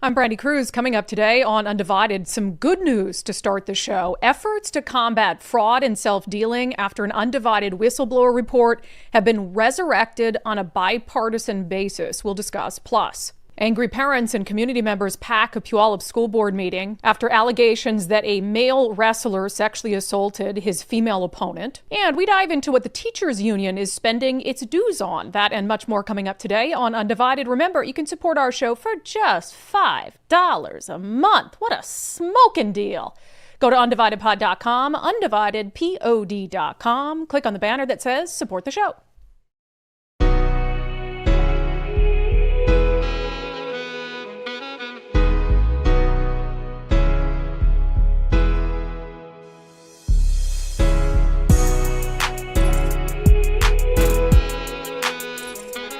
I'm Brandi Kruse. Coming up today on Undivided, some good news to start the show. Efforts to combat fraud and self-dealing after an undivided whistleblower report have been resurrected on a bipartisan basis. We'll discuss. Plus, angry parents and community members pack a Puyallup School Board meeting after allegations that a male wrestler sexually assaulted his female opponent. And we dive into what the teachers union is spending its dues on. That and much more coming up today on Undivided. Remember, you can support our show for just $5 a month. What a smoking deal. Go to undividedpod.com, undividedpod.com. Click on the banner that says support the show.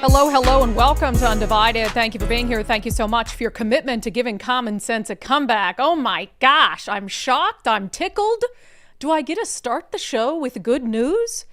Hello, and welcome to Undivided. Thank you for being here. Thank you so much for your commitment to giving common sense a comeback. Oh my gosh, I'm shocked. I'm tickled. Do I get to start the show with good news?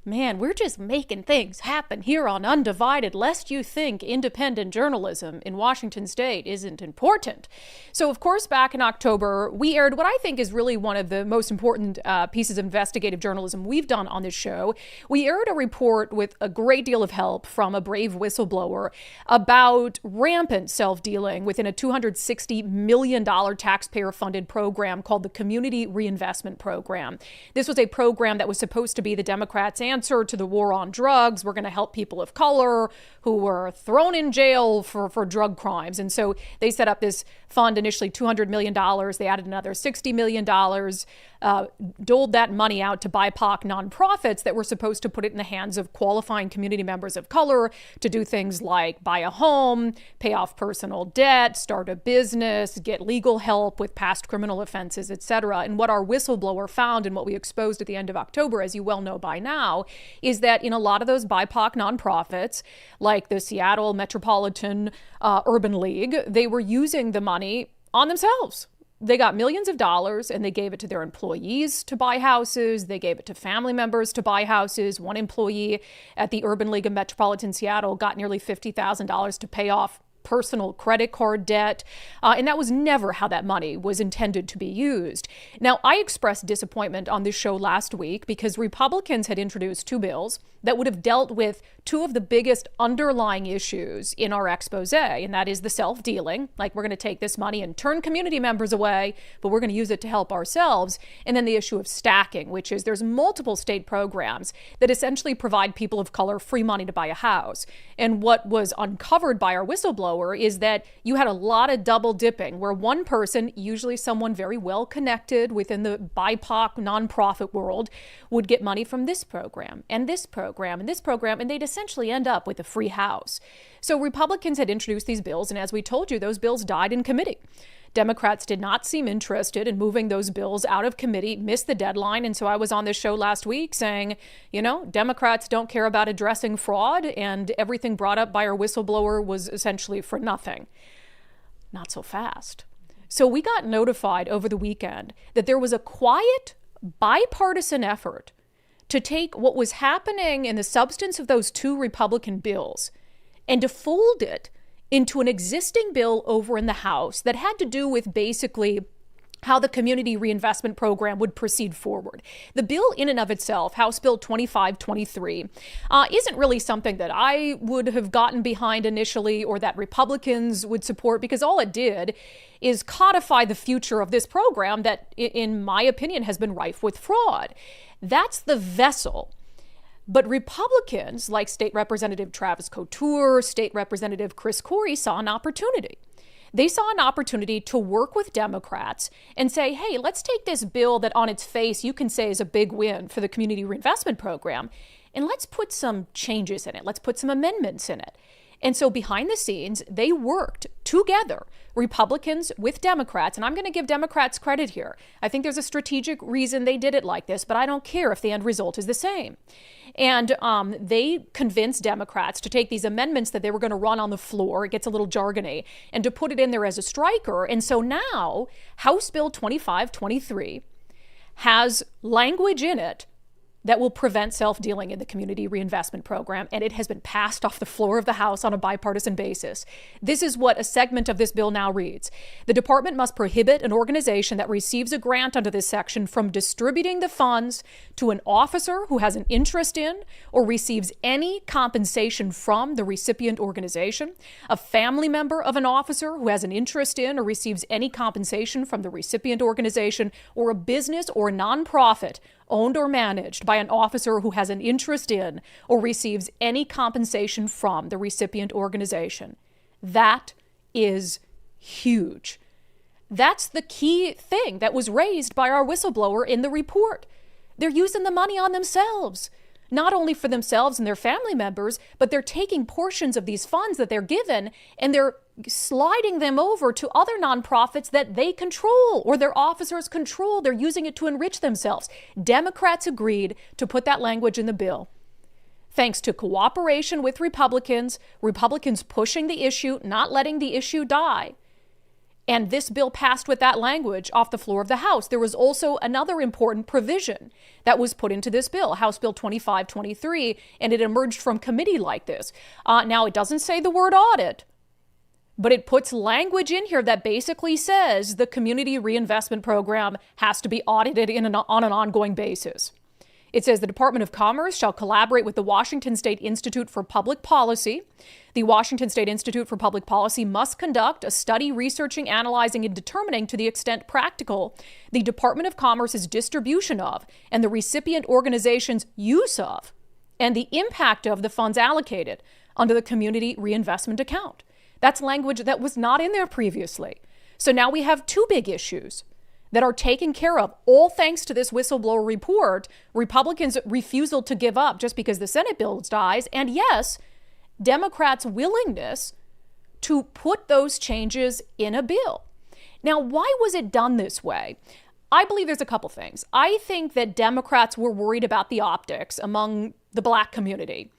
Man, we're just making things happen here on Undivided, lest you think independent journalism in Washington state isn't important. So, of course, back in October, we aired what I think is really one of the most important pieces of investigative journalism we've done on this show. We aired a report with a great deal of help from a brave whistleblower about rampant self-dealing within a $260 million taxpayer-funded program called the Community Reinvestment Program. This was a program that was supposed to be the Democrats' answer to the war on drugs. We're going to help people of color who were thrown in jail for drug crimes. And so they set up this fund, initially $200 million. They added another $60 million, doled that money out to BIPOC nonprofits that were supposed to put it in the hands of qualifying community members of color to do things like buy a home, pay off personal debt, start a business, get legal help with past criminal offenses, etc. And what our whistleblower found and what we exposed at the end of October, as you well know by now, is that in a lot of those BIPOC nonprofits, like the Seattle Metropolitan Urban League, they were using the money on themselves. They got millions of dollars and they gave it to their employees to buy houses. They gave it to family members to buy houses. One employee at the Urban League of Metropolitan Seattle got nearly $50,000 to pay off personal credit card debt. And that was never how that money was intended to be used. Now, I expressed disappointment on this show last week because Republicans had introduced two bills that would have dealt with two of the biggest underlying issues in our expose, and that is the self-dealing, like we're going to take this money and turn community members away, but we're going to use it to help ourselves, and then the issue of stacking, which is there's multiple state programs that essentially provide people of color free money to buy a house. And what was uncovered by our whistleblower is that you had a lot of double dipping where one person, usually someone very well connected within the BIPOC nonprofit world, would get money from this program and this program and this program, and they'd essentially end up with a free house. So Republicans had introduced these bills, and as we told you, those bills died in committee. Democrats did not seem interested in moving those bills out of committee, missed the deadline. And so I was on this show last week saying, you know, Democrats don't care about addressing fraud, and everything brought up by our whistleblower was essentially for nothing. Not so fast. So we got notified over the weekend that there was a quiet bipartisan effort to take what was happening in the substance of those two Republican bills and to fold it into an existing bill over in the House that had to do with basically how the Community Reinvestment Program would proceed forward. The bill in and of itself, House Bill 2523, isn't really something that I would have gotten behind initially or that Republicans would support, because all it did is codify the future of this program that, in my opinion, has been rife with fraud. That's the vessel. But Republicans, like State Representative Travis Couture, State Representative Chris Corey, saw an opportunity. They saw an opportunity to work with Democrats and say, hey, let's take this bill that on its face you can say is a big win for the Community Reinvestment Program, and let's put some changes in it. Let's put some amendments in it. And so behind the scenes, they worked together, Republicans with Democrats, and I'm going to give Democrats credit here. I think there's a strategic reason they did it like this, but I don't care if the end result is the same. And they convinced Democrats to take these amendments that they were going to run on the floor, it gets a little jargony, and to put it in there as a striker. And so now House Bill 2523 has language in it that will prevent self-dealing in the community reinvestment program, and it has been passed off the floor of the House on a bipartisan basis. This is what a segment of this bill now reads. The department must prohibit an organization that receives a grant under this section from distributing the funds to an officer who has an interest in or receives any compensation from the recipient organization, a family member of an officer who has an interest in or receives any compensation from the recipient organization, or a business or nonprofit owned or managed by an officer who has an interest in or receives any compensation from the recipient organization. That is huge. That's the key thing that was raised by our whistleblower in the report. They're using the money on themselves, not only for themselves and their family members, but they're taking portions of these funds that they're given and they're sliding them over to other nonprofits that they control or their officers control. They're using it to enrich themselves. Democrats agreed to put that language in the bill. Thanks to cooperation with Republicans pushing the issue, not letting the issue die. And this bill passed with that language off the floor of the House. There was also another important provision that was put into this bill, House Bill 2523, and it emerged from committee like this. Now, it doesn't say the word audit, but it puts language in here that basically says the community reinvestment program has to be audited on an ongoing basis. It says the Department of Commerce shall collaborate with the Washington State Institute for Public Policy. The Washington State Institute for Public Policy must conduct a study researching, analyzing, and determining to the extent practical the Department of Commerce's distribution of and the recipient organization's use of and the impact of the funds allocated under the community reinvestment account. That's language that was not in there previously. So now we have two big issues that are taken care of, all thanks to this whistleblower report, Republicans' refusal to give up just because the Senate bill dies, and yes, Democrats' willingness to put those changes in a bill. Now, why was it done this way? I believe there's a couple things. I think that Democrats were worried about the optics among the Black community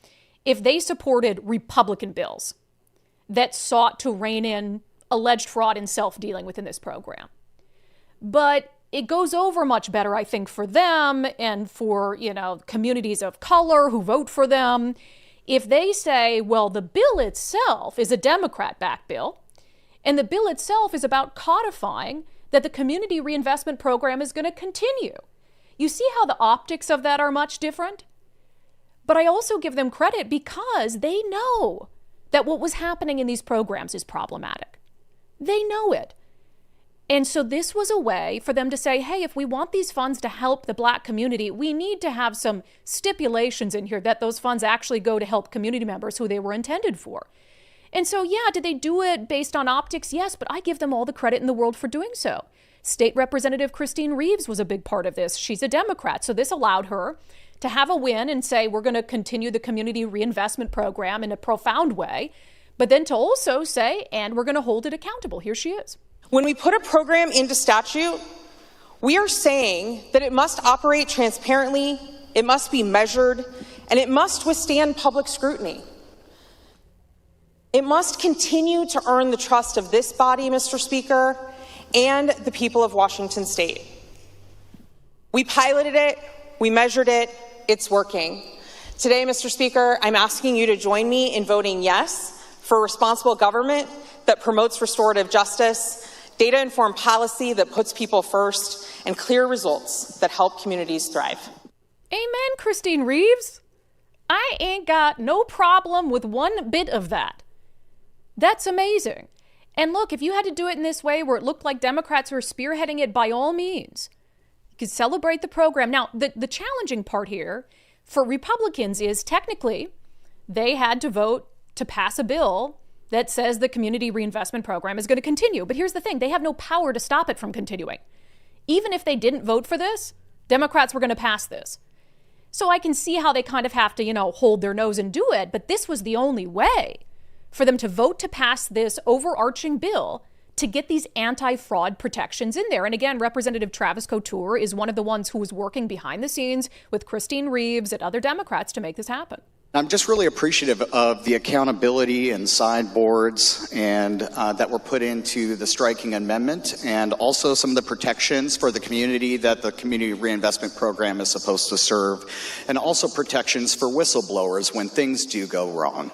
if they supported Republican bills that sought to rein in alleged fraud and self-dealing within this program. But it goes over much better, I think, for them and for, communities of color who vote for them if they say, well, the bill itself is a Democrat-backed bill, and the bill itself is about codifying that the community reinvestment program is going to continue. You see how the optics of that are much different? But I also give them credit because they know that what was happening in these programs is problematic. They know it. And so this was a way for them to say, hey, if we want these funds to help the Black community, we need to have some stipulations in here that those funds actually go to help community members who they were intended for. And so, yeah, did they do it based on optics? Yes, but I give them all the credit in the world for doing so. State Representative Kristine Reeves was a big part of this. She's a Democrat, so this allowed her to have a win and say, we're going to continue the community reinvestment program in a profound way, but then to also say, and we're going to hold it accountable. Here she is. When we put a program into statute, we are saying that it must operate transparently, it must be measured, and it must withstand public scrutiny. It must continue to earn the trust of this body, Mr. Speaker, and the people of Washington State. We piloted it, we measured it, it's working. Today, Mr. Speaker, I'm asking you to join me in voting yes for responsible government that promotes restorative justice, data-informed policy that puts people first, and clear results that help communities thrive. Amen, Kristine Reeves. I ain't got no problem with one bit of that. That's amazing. And look, if you had to do it in this way where it looked like Democrats were spearheading it, by all means, you could celebrate the program. Now, the challenging part here for Republicans is technically they had to vote to pass a bill that says the community reinvestment program is going to continue. But here's the thing, they have no power to stop it from continuing. Even if they didn't vote for this, Democrats were going to pass this. So I can see how they kind of have to, hold their nose and do it. But this was the only way for them to vote to pass this overarching bill to get these anti-fraud protections in there. And again, Representative Travis Couture is one of the ones who was working behind the scenes with Kristine Reeves and other Democrats to make this happen. I'm just really appreciative of the accountability and sideboards and that were put into the striking amendment, and also some of the protections for the community that the community reinvestment program is supposed to serve, and also protections for whistleblowers when things do go wrong.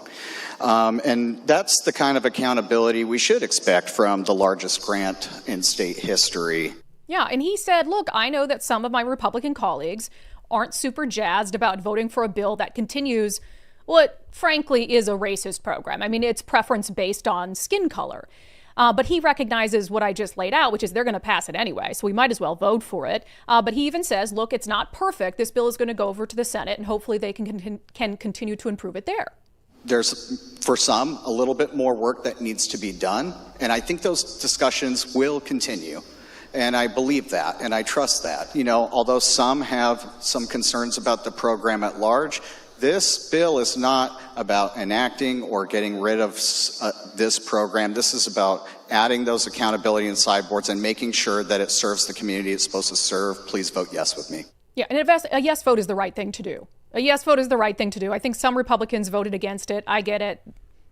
And that's the kind of accountability we should expect from the largest grant in state history. Yeah, and he said, look, I know that some of my Republican colleagues aren't super jazzed about voting for a bill that continues what, frankly, is a racist program. I mean, it's preference based on skin color. But he recognizes what I just laid out, which is they're going to pass it anyway, so we might as well vote for it. But he even says, look, it's not perfect. This bill is going to go over to the Senate, and hopefully they can continue to improve it there. There's, for some, a little bit more work that needs to be done, and I think those discussions will continue. And I believe that, and I trust that. You know, although some have some concerns about the program at large, this bill is not about enacting or getting rid of this program. This is about adding those accountability and sideboards and making sure that it serves the community it's supposed to serve. Please vote yes with me. Yeah, and a yes vote is the right thing to do. A yes vote is the right thing to do. I think some Republicans voted against it. I get it.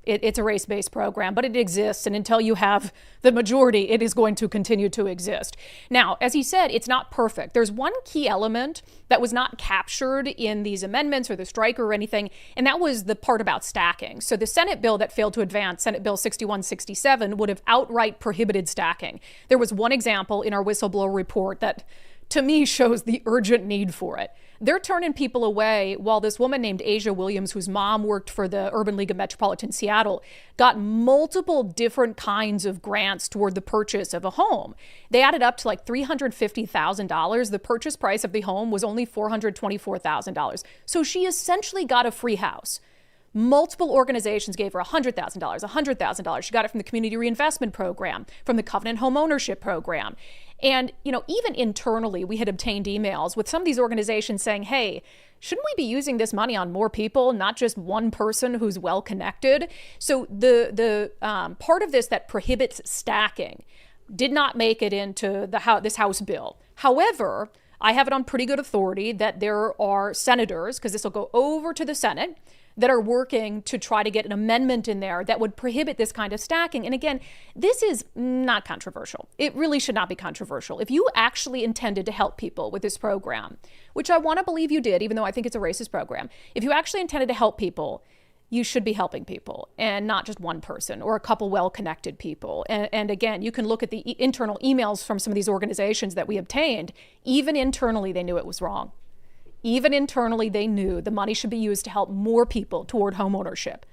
It's a race-based program, but it exists. And until you have the majority, it is going to continue to exist. Now, as he said, it's not perfect. There's one key element that was not captured in these amendments or the strike or anything, and that was the part about stacking. So the Senate bill that failed to advance, Senate Bill 6167, would have outright prohibited stacking. There was one example in our whistleblower report that, to me, shows the urgent need for it. They're turning people away while this woman named Asia Williams, whose mom worked for the Urban League of Metropolitan Seattle, got multiple different kinds of grants toward the purchase of a home. They added up to like $350,000. The purchase price of the home was only $424,000. So she essentially got a free house. Multiple organizations gave her $100,000, $100,000. She got it from the Community Reinvestment Program, from the Covenant Home Ownership Program. And, you know, even internally, we had obtained emails with some of these organizations saying, hey, shouldn't we be using this money on more people, not just one person who's well connected? So the part of this that prohibits stacking did not make it into this House bill. However, I have it on pretty good authority that there are senators, because this will go over to the Senate, that are working to try to get an amendment in there that would prohibit this kind of stacking. And again, this is not controversial. It really should not be controversial. If you actually intended to help people with this program, which I want to believe you did, even though I think it's a racist program, if you actually intended to help people, you should be helping people and not just one person or a couple well-connected people. And again, you can look at the internal emails from some of these organizations that we obtained. Even internally, they knew it was wrong. Even internally, they knew the money should be used to help more people toward home ownership,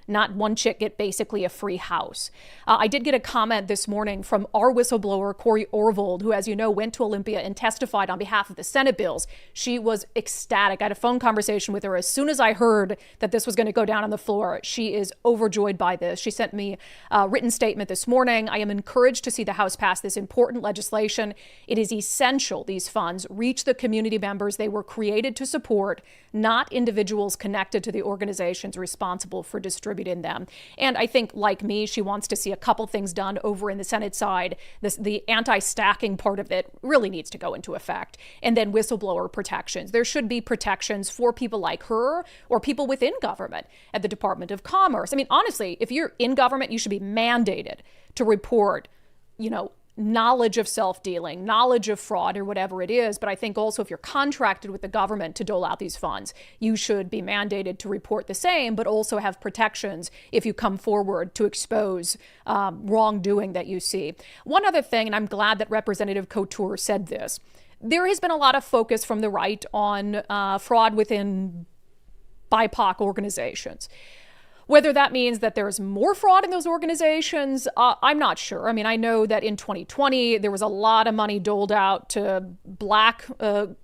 not one chick get basically a free house. I did get a comment this morning from our whistleblower, Corey Orvold, who, as you know, went to Olympia and testified on behalf of the Senate bills. She was ecstatic. I had a phone conversation with her as soon as I heard that this was going to go down on the floor. She is overjoyed by this. She sent me a written statement this morning. I am encouraged to see the House pass this important legislation. It is essential these funds reach the community members they were created to support, not individuals connected to the organizations responsible for distributing them. And I think, like me, she wants to see a couple things done over in the Senate side. The anti-stacking part of it really needs to go into effect. And then whistleblower protections. There should be protections for people like her or people within government at the Department of Commerce. I mean, honestly, if you're in government, you should be mandated to report, knowledge of self-dealing, knowledge of fraud, or whatever it is. But I think also if you're contracted with the government to dole out these funds, you should be mandated to report the same, but also have protections if you come forward to expose wrongdoing that you see. One other thing, and I'm glad that Representative Couture said this, there has been a lot of focus from the right on fraud within BIPOC organizations. Whether that means that there's more fraud in those organizations, I'm not sure. I mean, I know that in 2020, there was a lot of money doled out to Black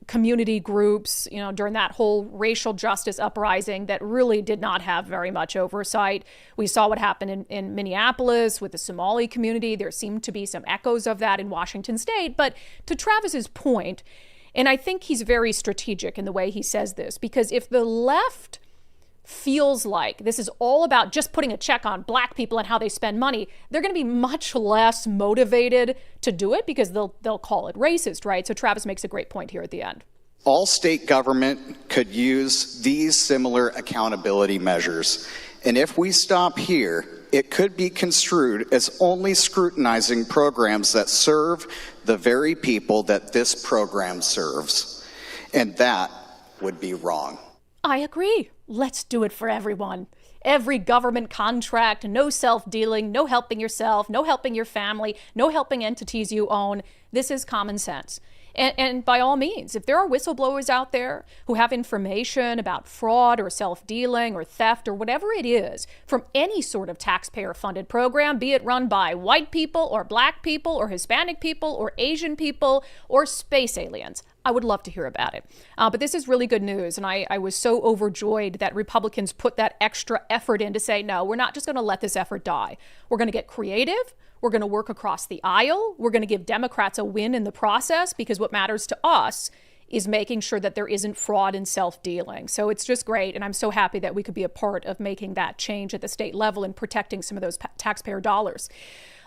community groups, during that whole racial justice uprising that really did not have very much oversight. We saw what happened in Minneapolis with the Somali community. There seemed to be some echoes of that in Washington state. But to Travis's point, and I think he's very strategic in the way he says this, because if the left feels like this is all about just putting a check on Black people and how they spend money, they're going to be much less motivated to do it because they'll call it racist, right? So Travis makes a great point here at the end. All state government could use these similar accountability measures. And if we stop here, it could be construed as only scrutinizing programs that serve the very people that this program serves. And that would be wrong. I agree. Let's do it for everyone. Every government contract, no self-dealing, no helping yourself, no helping your family, no helping entities you own. This is common sense. And by all means, if there are whistleblowers out there who have information about fraud or self-dealing or theft or whatever it is from any sort of taxpayer-funded program, be it run by white people or black people or Hispanic people or Asian people or space aliens, I would love to hear about it. But this is really good news. And I was so overjoyed that Republicans put that extra effort in to say, no, we're not just going to let this effort die. We're going to get creative. We're going to work across the aisle. We're going to give Democrats a win in the process, because what matters to us is making sure that there isn't fraud and self-dealing. So it's just great. And I'm so happy that we could be a part of making that change at the state level and protecting some of those taxpayer dollars.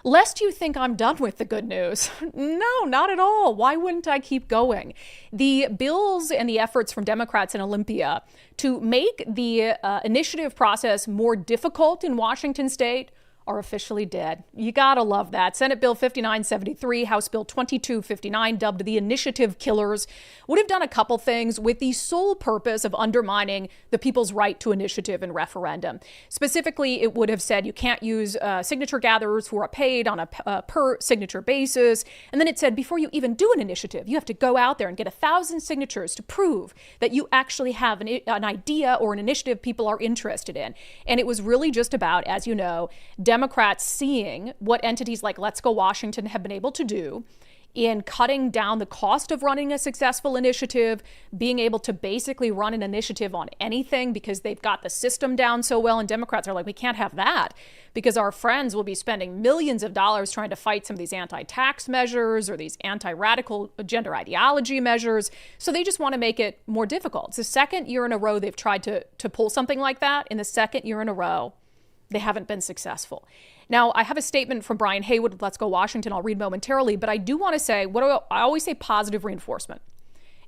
Lest you think I'm done with the good news. No, not at all. Why wouldn't I keep going? The bills and the efforts from Democrats in Olympia to make the initiative process more difficult in Washington state are officially dead. You gotta love that. Senate Bill 5973, House Bill 2259, dubbed the Initiative Killers, would have done a couple things with the sole purpose of undermining the people's right to initiative and referendum. Specifically, it would have said you can't use signature gatherers who are paid on a per signature basis. And then it said before you even do an initiative, you have to go out there and get 1,000 signatures to prove that you actually have an idea or an initiative people are interested in. And it was really just about, as you know, Democrats seeing what entities like Let's Go Washington have been able to do in cutting down the cost of running a successful initiative, being able to basically run an initiative on anything because they've got the system down so well. And Democrats are like, we can't have that because our friends will be spending millions of dollars trying to fight some of these anti-tax measures or these anti-radical gender ideology measures. So they just want to make it more difficult. It's the second year in a row they've tried to pull something like that. In the second year in a row, they haven't been successful. Now, I have a statement from Brian Haywood of Let's Go Washington I'll read momentarily, but I do want to say, I always say positive reinforcement.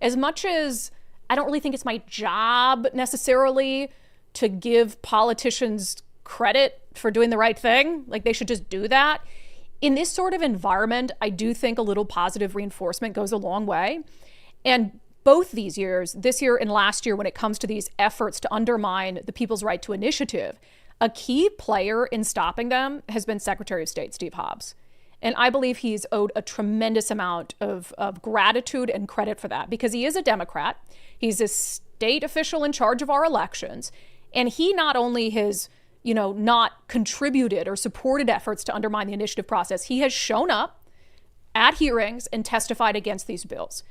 As much as I don't really think it's my job necessarily to give politicians credit for doing the right thing, like they should just do that. In this sort of environment, I do think a little positive reinforcement goes a long way. And both these years, this year and last year, when it comes to these efforts to undermine the people's right to initiative, a key player in stopping them has been Secretary of State Steve Hobbs. And I believe he's owed a tremendous amount of gratitude and credit for that, because he is a Democrat. He's a state official in charge of our elections. And he not only has, not contributed or supported efforts to undermine the initiative process, he has shown up at hearings and testified against these bills.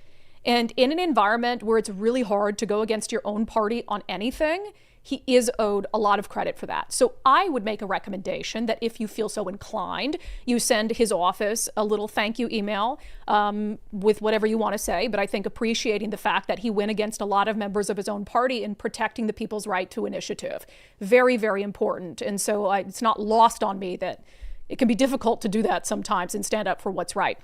And in an environment where it's really hard to go against your own party on anything, he is owed a lot of credit for that. So I would make a recommendation that if you feel so inclined, you send his office a little thank you email with whatever you want to say. But I think appreciating the fact that he went against a lot of members of his own party in protecting the people's right to initiative. Very, very important. And so it's not lost on me that it can be difficult to do that sometimes and stand up for what's right.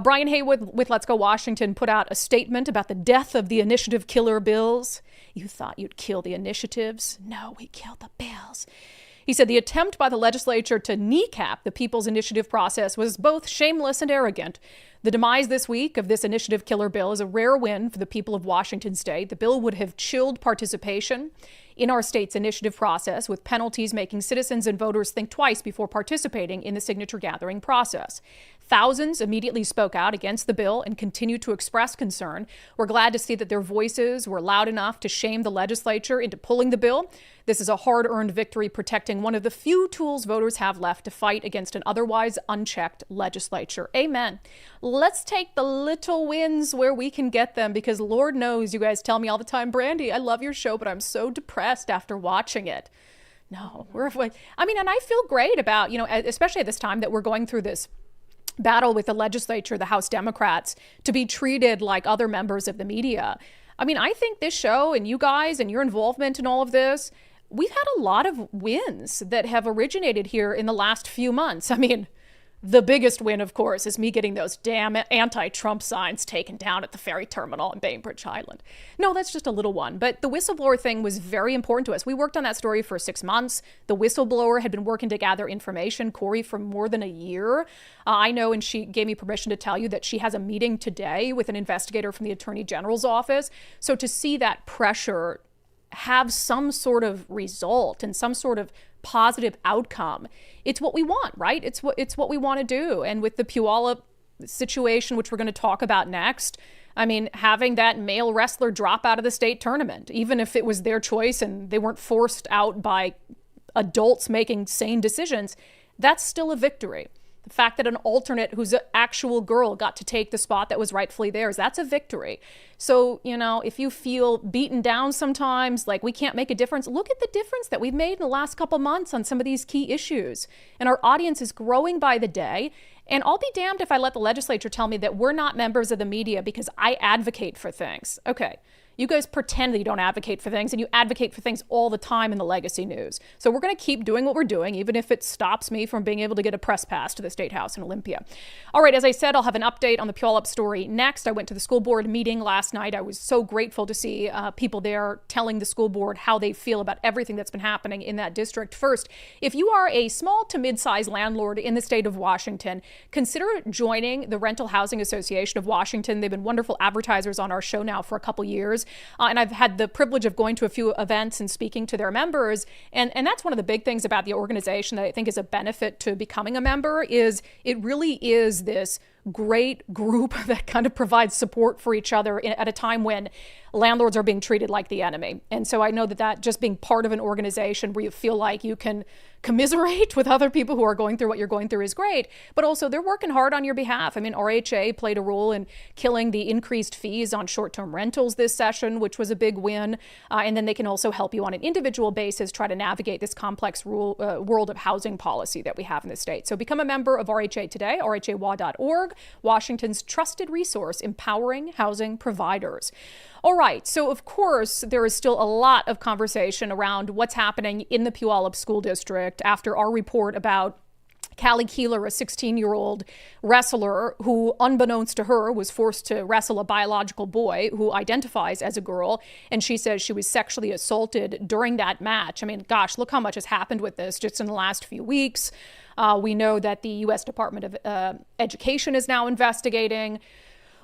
Brian Haywood with Let's Go Washington put out a statement about the death of the initiative killer bills. You thought you'd kill the initiatives? No, we killed the bills. He said the attempt by the legislature to kneecap the people's initiative process was both shameless and arrogant. The demise this week of this initiative killer bill is a rare win for the people of Washington state. The bill would have chilled participation in our state's initiative process, with penalties making citizens and voters think twice before participating in the signature gathering process. Thousands immediately spoke out against the bill and continue to express concern. We're glad to see that their voices were loud enough to shame the legislature into pulling the bill. This is a hard-earned victory protecting one of the few tools voters have left to fight against an otherwise unchecked legislature. Amen. Let's take the little wins where we can get them, because Lord knows you guys tell me all the time, Brandi, I love your show, but I'm so depressed after watching it. No, and I feel great about, especially at this time that we're going through this battle with the legislature, the House Democrats, to be treated like other members of the media. I think this show and you guys and your involvement in all of this, we've had a lot of wins that have originated here in the last few months. The biggest win, of course, is me getting those damn anti-Trump signs taken down at the ferry terminal in Bainbridge Island. No, that's just a little one. But the whistleblower thing was very important to us. We worked on that story for 6 months. The whistleblower had been working to gather information, Corey, for more than a year. I know, and she gave me permission to tell you that she has a meeting today with an investigator from the Attorney General's office. So to see that pressure have some sort of result and some sort of positive outcome, it's what we want, right? It's what we want to do. And with the Puyallup situation, which we're going to talk about next, I mean, having that male wrestler drop out of the state tournament, even if it was their choice and they weren't forced out by adults making sane decisions, that's still a victory. The fact that an alternate who's an actual girl got to take the spot that was rightfully theirs, that's a victory. So, you know, if you feel beaten down sometimes, like we can't make a difference, look at the difference that we've made in the last couple months on some of these key issues. And our audience is growing by the day. And I'll be damned if I let the legislature tell me that we're not members of the media because I advocate for things. Okay. You guys pretend that you don't advocate for things, and you advocate for things all the time in the legacy news. So we're going to keep doing what we're doing, even if it stops me from being able to get a press pass to the State House in Olympia. All right, as I said, I'll have an update on the Puyallup story next. I went to the school board meeting last night. I was so grateful to see people there telling the school board how they feel about everything that's been happening in that district. First, if you are a small to mid-sized landlord in the state of Washington, consider joining the Rental Housing Association of Washington. They've been wonderful advertisers on our show now for a couple years. And I've had the privilege of going to a few events and speaking to their members. And that's one of the big things about the organization that I think is a benefit to becoming a member is it really is this great group that kind of provides support for each other at a time when landlords are being treated like the enemy. And so I know that just being part of an organization where you feel like you can commiserate with other people who are going through what you're going through is great, but also they're working hard on your behalf. I mean, RHA played a role in killing the increased fees on short-term rentals this session, which was a big win. And then they can also help you on an individual basis try to navigate this complex world of housing policy that we have in the state. So become a member of RHA today, rhawa.org, Washington's trusted resource empowering housing providers. All right, so of course, there is still a lot of conversation around what's happening in the Puyallup School District after our report about Callie Keeler, a 16-year-old wrestler who, unbeknownst to her, was forced to wrestle a biological boy who identifies as a girl. And she says she was sexually assaulted during that match. I mean, gosh, look how much has happened with this just in the last few weeks. We know that the U.S. Department of Education is now investigating.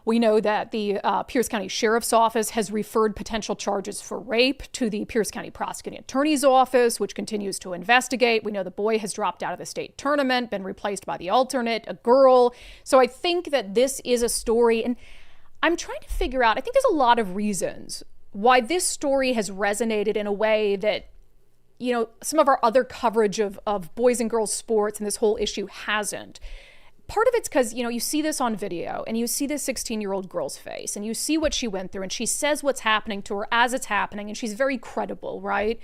We know that the Pierce County Sheriff's Office has referred potential charges for rape to the Pierce County Prosecuting Attorney's Office, which continues to investigate. We know the boy has dropped out of the state tournament, been replaced by the alternate, a girl. So I think that this is a story, and I'm trying to figure out, I think there's a lot of reasons why this story has resonated in a way that, you know, some of our other coverage of boys and girls sports and this whole issue hasn't. Part of it's because, you know, you see this on video and you see this 16-year-old girl's face and you see what she went through and she says what's happening to her as it's happening and she's very credible, right?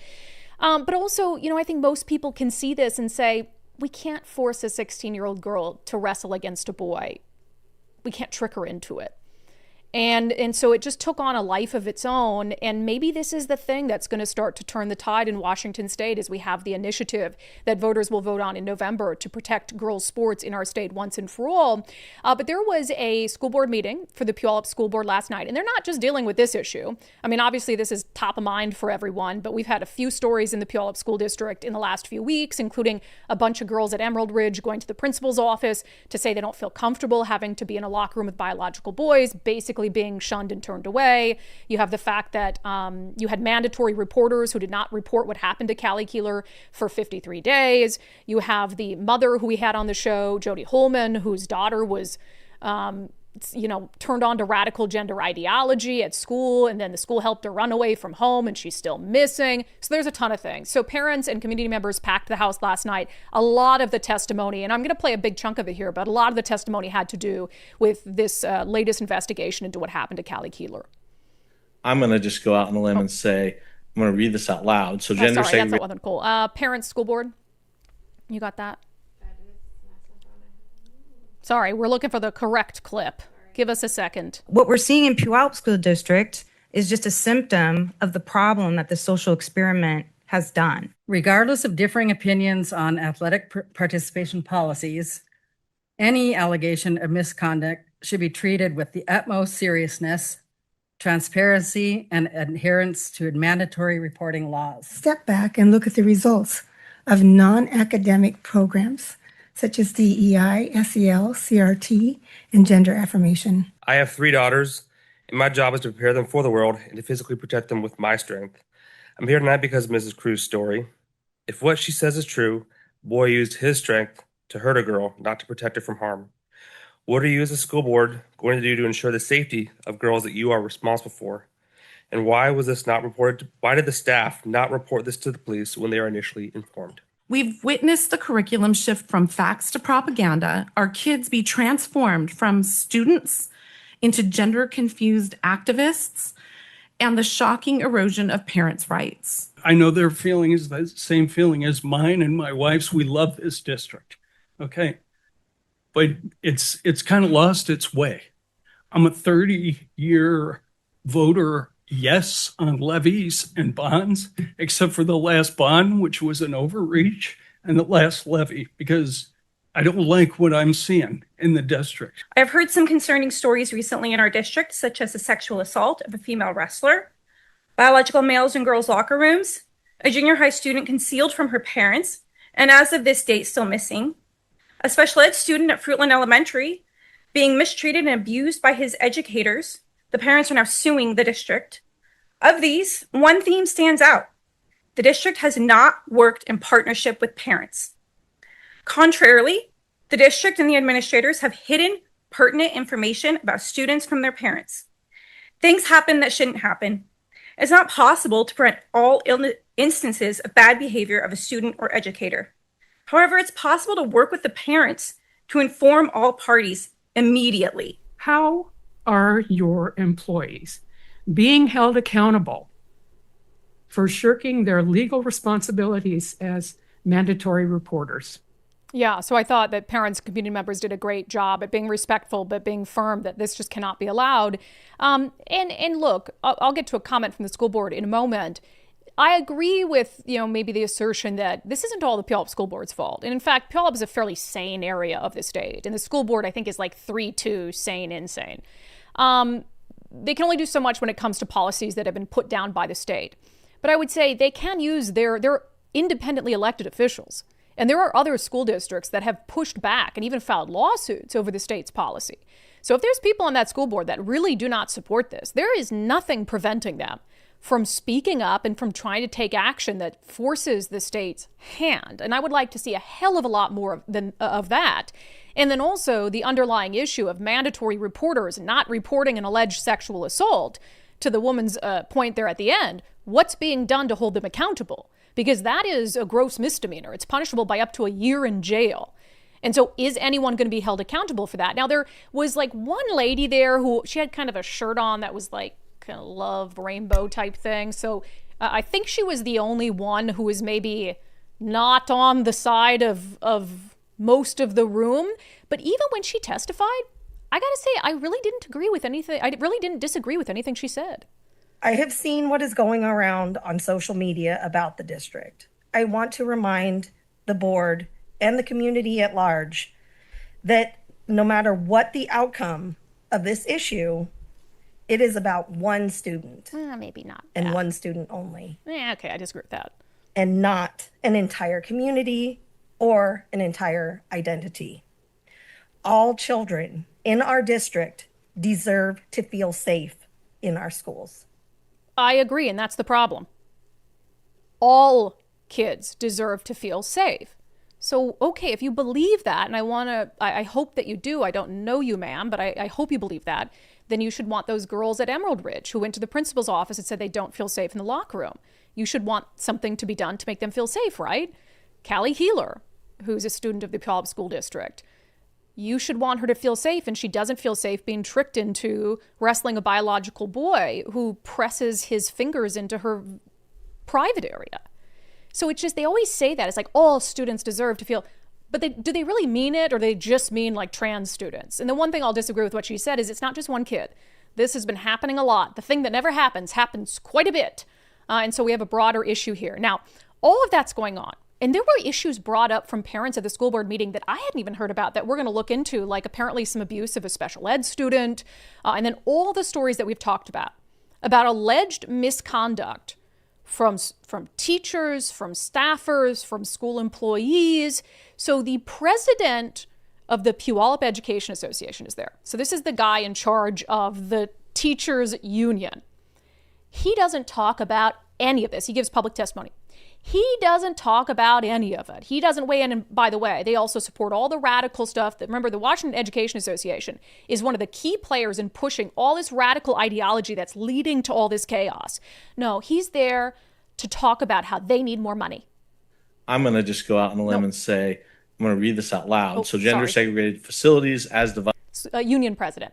But also, you know, I think most people can see this and say, we can't force a 16-year-old girl to wrestle against a boy. We can't trick her into it. And so it just took on a life of its own. And maybe this is the thing that's going to start to turn the tide in Washington state as we have the initiative that voters will vote on in November to protect girls' sports in our state once and for all. But there was a school board meeting for the Puyallup School Board last night, and they're not just dealing with this issue. I mean, obviously, this is top of mind for everyone, but we've had a few stories in the Puyallup School District in the last few weeks, including a bunch of girls at Emerald Ridge going to the principal's office to say they don't feel comfortable having to be in a locker room with biological boys, basically being shunned and turned away. You have the fact that you had mandatory reporters who did not report what happened to Callie Keeler for 53 days. You have the mother who we had on the show, Jody Holman, whose daughter was turned on to radical gender ideology at school, and then the school helped her run away from home and she's still missing. So there's a ton of things. So parents and community members packed the house last night. A lot of the testimony, and I'm going to play a big chunk of it here, but a lot of the testimony had to do with this latest investigation into what happened to Callie Keeler. I'm going to just go out on a limb and say, I'm going to read this out loud. So gender segregation. That wasn't cool. Parents, school board, you got that? Sorry, we're looking for the correct clip. Give us a second. What we're seeing in Puyallup School District is just a symptom of the problem that the social experiment has done. Regardless of differing opinions on athletic participation policies, Any allegation of misconduct should be treated with the utmost seriousness, transparency, and adherence to mandatory reporting laws. Step back and look at the results of non-academic programs such as DEI, SEL, CRT, and gender affirmation. I have 3 daughters, and my job is to prepare them for the world and to physically protect them with my strength. I'm here tonight because of Mrs. Kruse's story. If what she says is true, boy used his strength to hurt a girl, not to protect her from harm. What are you as a school board going to do to ensure the safety of girls that you are responsible for? And why was this not reported? Why did the staff not report this to the police when they were initially informed? We've witnessed the curriculum shift from facts to propaganda, our kids be transformed from students into gender-confused activists, and the shocking erosion of parents' rights. I know their feeling is the same feeling as mine and my wife's. We love this district, okay? But it's kind of lost its way. I'm a 30-year voter, yes, on levies and bonds, except for the last bond, which was an overreach, and the last levy, because I don't like what I'm seeing in the district. I've heard some concerning stories recently in our district, such as the sexual assault of a female wrestler, biological males in girls' locker rooms, a junior high student concealed from her parents, and as of this date, still missing, a special ed student at Fruitland Elementary being mistreated and abused by his educators. The parents are now suing the district. Of these, one theme stands out. The district has not worked in partnership with parents. Contrarily, the district and the administrators have hidden pertinent information about students from their parents. Things happen that shouldn't happen. It's not possible to prevent all instances of bad behavior of a student or educator. However, it's possible to work with the parents to inform all parties immediately. How are your employees being held accountable for shirking their legal responsibilities as mandatory reporters? Yeah, so I thought that parents and community members did a great job at being respectful, but being firm that this just cannot be allowed. And look, I'll get to a comment from the school board in a moment. I agree with, maybe the assertion that this isn't all the Puyallup School Board's fault. And in fact, Puyallup is a fairly sane area of the state. And the school board, I think, is like 3-2, sane, insane. They can only do so much when it comes to policies that have been put down by the state. But I would say they can use their independently elected officials. And there are other school districts that have pushed back and even filed lawsuits over the state's policy. So if there's people on that school board that really do not support this, there is nothing preventing them from speaking up and from trying to take action that forces the state's hand. And I would like to see a hell of a lot more of that. And then also the underlying issue of mandatory reporters not reporting an alleged sexual assault. To the woman's point there at the end, what's being done to hold them accountable? Because that is a gross misdemeanor. It's punishable by up to a year in jail. And so is anyone going to be held accountable for that? Now, there was like one lady there who she had kind of a shirt on that was like kind of love rainbow type thing. So I think she was the only one who was maybe not on the side of most of the room. But even when she testified, I got to say, I really didn't agree with anything. I really didn't disagree with anything she said. I have seen what is going around on social media about the district. I want to remind the board and the community at large that no matter what the outcome of this issue, it is about one student. Maybe not. And one student only. Yeah, okay, I disagree with that. And not an entire community or an entire identity. All children in our district deserve to feel safe in our schools. I agree, and that's the problem. All kids deserve to feel safe. So, okay, if you believe that, and I hope that you do, I don't know you, ma'am, but I hope you believe that, then you should want those girls at Emerald Ridge who went to the principal's office and said they don't feel safe in the locker room. You should want something to be done to make them feel safe, right? Callie Healer, who's a student of the Puyallup School District. You should want her to feel safe, and she doesn't feel safe being tricked into wrestling a biological boy who presses his fingers into her private area. So it's just, they always say that. It's like all students deserve to feel, but do they really mean it, or they just mean like trans students? And the one thing I'll disagree with what she said is it's not just one kid. This has been happening a lot. The thing that never happens quite a bit. And so we have a broader issue here. Now, all of that's going on. And there were issues brought up from parents at the school board meeting that I hadn't even heard about that we're going to look into, like apparently some abuse of a special ed student, and then all the stories that we've talked about alleged misconduct from teachers, from staffers, from school employees. So the president of the Puyallup Education Association is there. So this is the guy in charge of the teachers union. He doesn't talk about any of this. He gives public testimony. He doesn't talk about any of it. He doesn't weigh in. And by the way, they also support all the radical stuff. That, remember, the Washington Education Association is one of the key players in pushing all this radical ideology that's leading to all this chaos. No, he's there to talk about how they need more money. I'm going to just go out on a limb and say, I'm going to read this out loud. Oh, so gender segregated facilities as divided. Union president.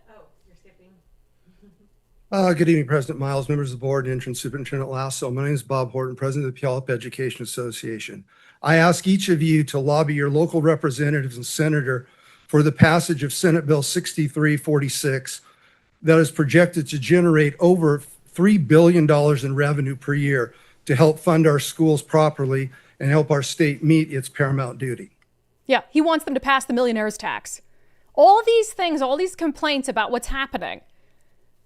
Good evening, President Miles, members of the board, and Interim Superintendent Lasso. My name is Bob Horton, President of the Puyallup Education Association. I ask each of you to lobby your local representatives and senator for the passage of Senate Bill 6346 that is projected to generate over $3 billion in revenue per year to help fund our schools properly and help our state meet its paramount duty. Yeah, he wants them to pass the millionaire's tax. All these things, all these complaints about what's happening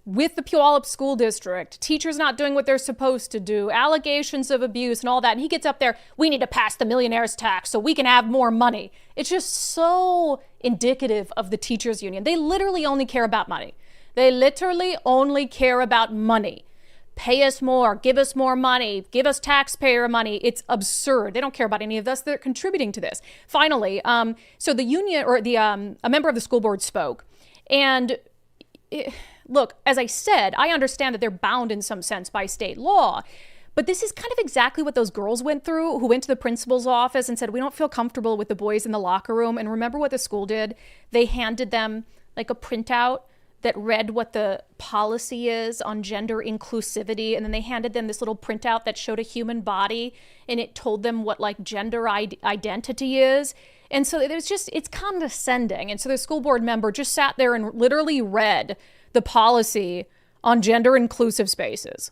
with the Puyallup School District, teachers not doing what they're supposed to do, allegations of abuse and all that. And he gets up there, we need to pass the millionaire's tax so we can have more money. It's just so indicative of the teachers union. They literally only care about money. They literally only care about money. Pay us more, give us more money, give us taxpayer money. It's absurd. They don't care about any of this. They're contributing to this. Finally, so the union or a member of the school board spoke, and look, as I said, I understand that they're bound in some sense by state law, but this is kind of exactly what those girls went through who went to the principal's office and said, we don't feel comfortable with the boys in the locker room. And remember what the school did? They handed them like a printout that read what the policy is on gender inclusivity. And then they handed them this little printout that showed a human body and it told them what like gender identity is. And so it was just, it's condescending. And so the school board member just sat there and literally read the policy on gender inclusive spaces.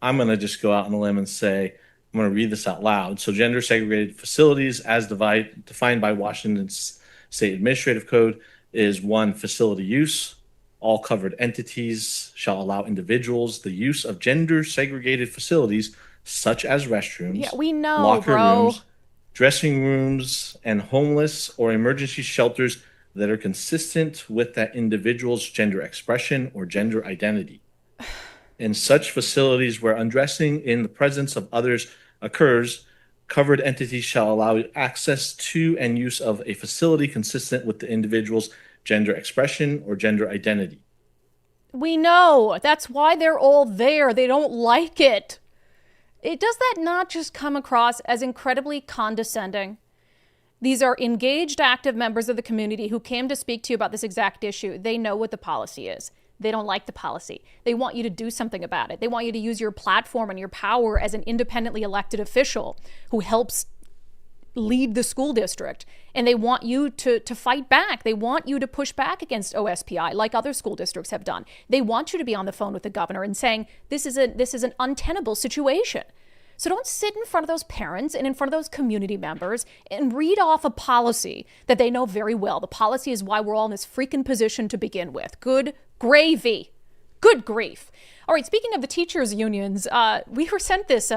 I'm going to just go out on a limb and say, I'm going to read this out loud. So gender segregated facilities as defined by Washington's State Administrative Code is one, facility use. All covered entities shall allow individuals the use of gender segregated facilities such as restrooms, yeah, we know, locker bro. rooms, dressing rooms, and homeless or emergency shelters that are consistent with that individual's gender expression or gender identity. In such facilities where undressing in the presence of others occurs, covered entities shall allow access to and use of a facility consistent with the individual's gender expression or gender identity. We know. That's why they're all there. They don't like it. Does that not just come across as incredibly condescending? These are engaged, active members of the community who came to speak to you about this exact issue. They know what the policy is. They don't like the policy. They want you to do something about it. They want you to use your platform and your power as an independently elected official who helps lead the school district. And they want you to fight back. They want you to push back against OSPI like other school districts have done. They want you to be on the phone with the governor and saying, this is an untenable situation. So don't sit in front of those parents and in front of those community members and read off a policy that they know very well. The policy is why we're all in this freaking position to begin with. Good gravy. Good grief. All right, speaking of the teachers' unions, we were sent this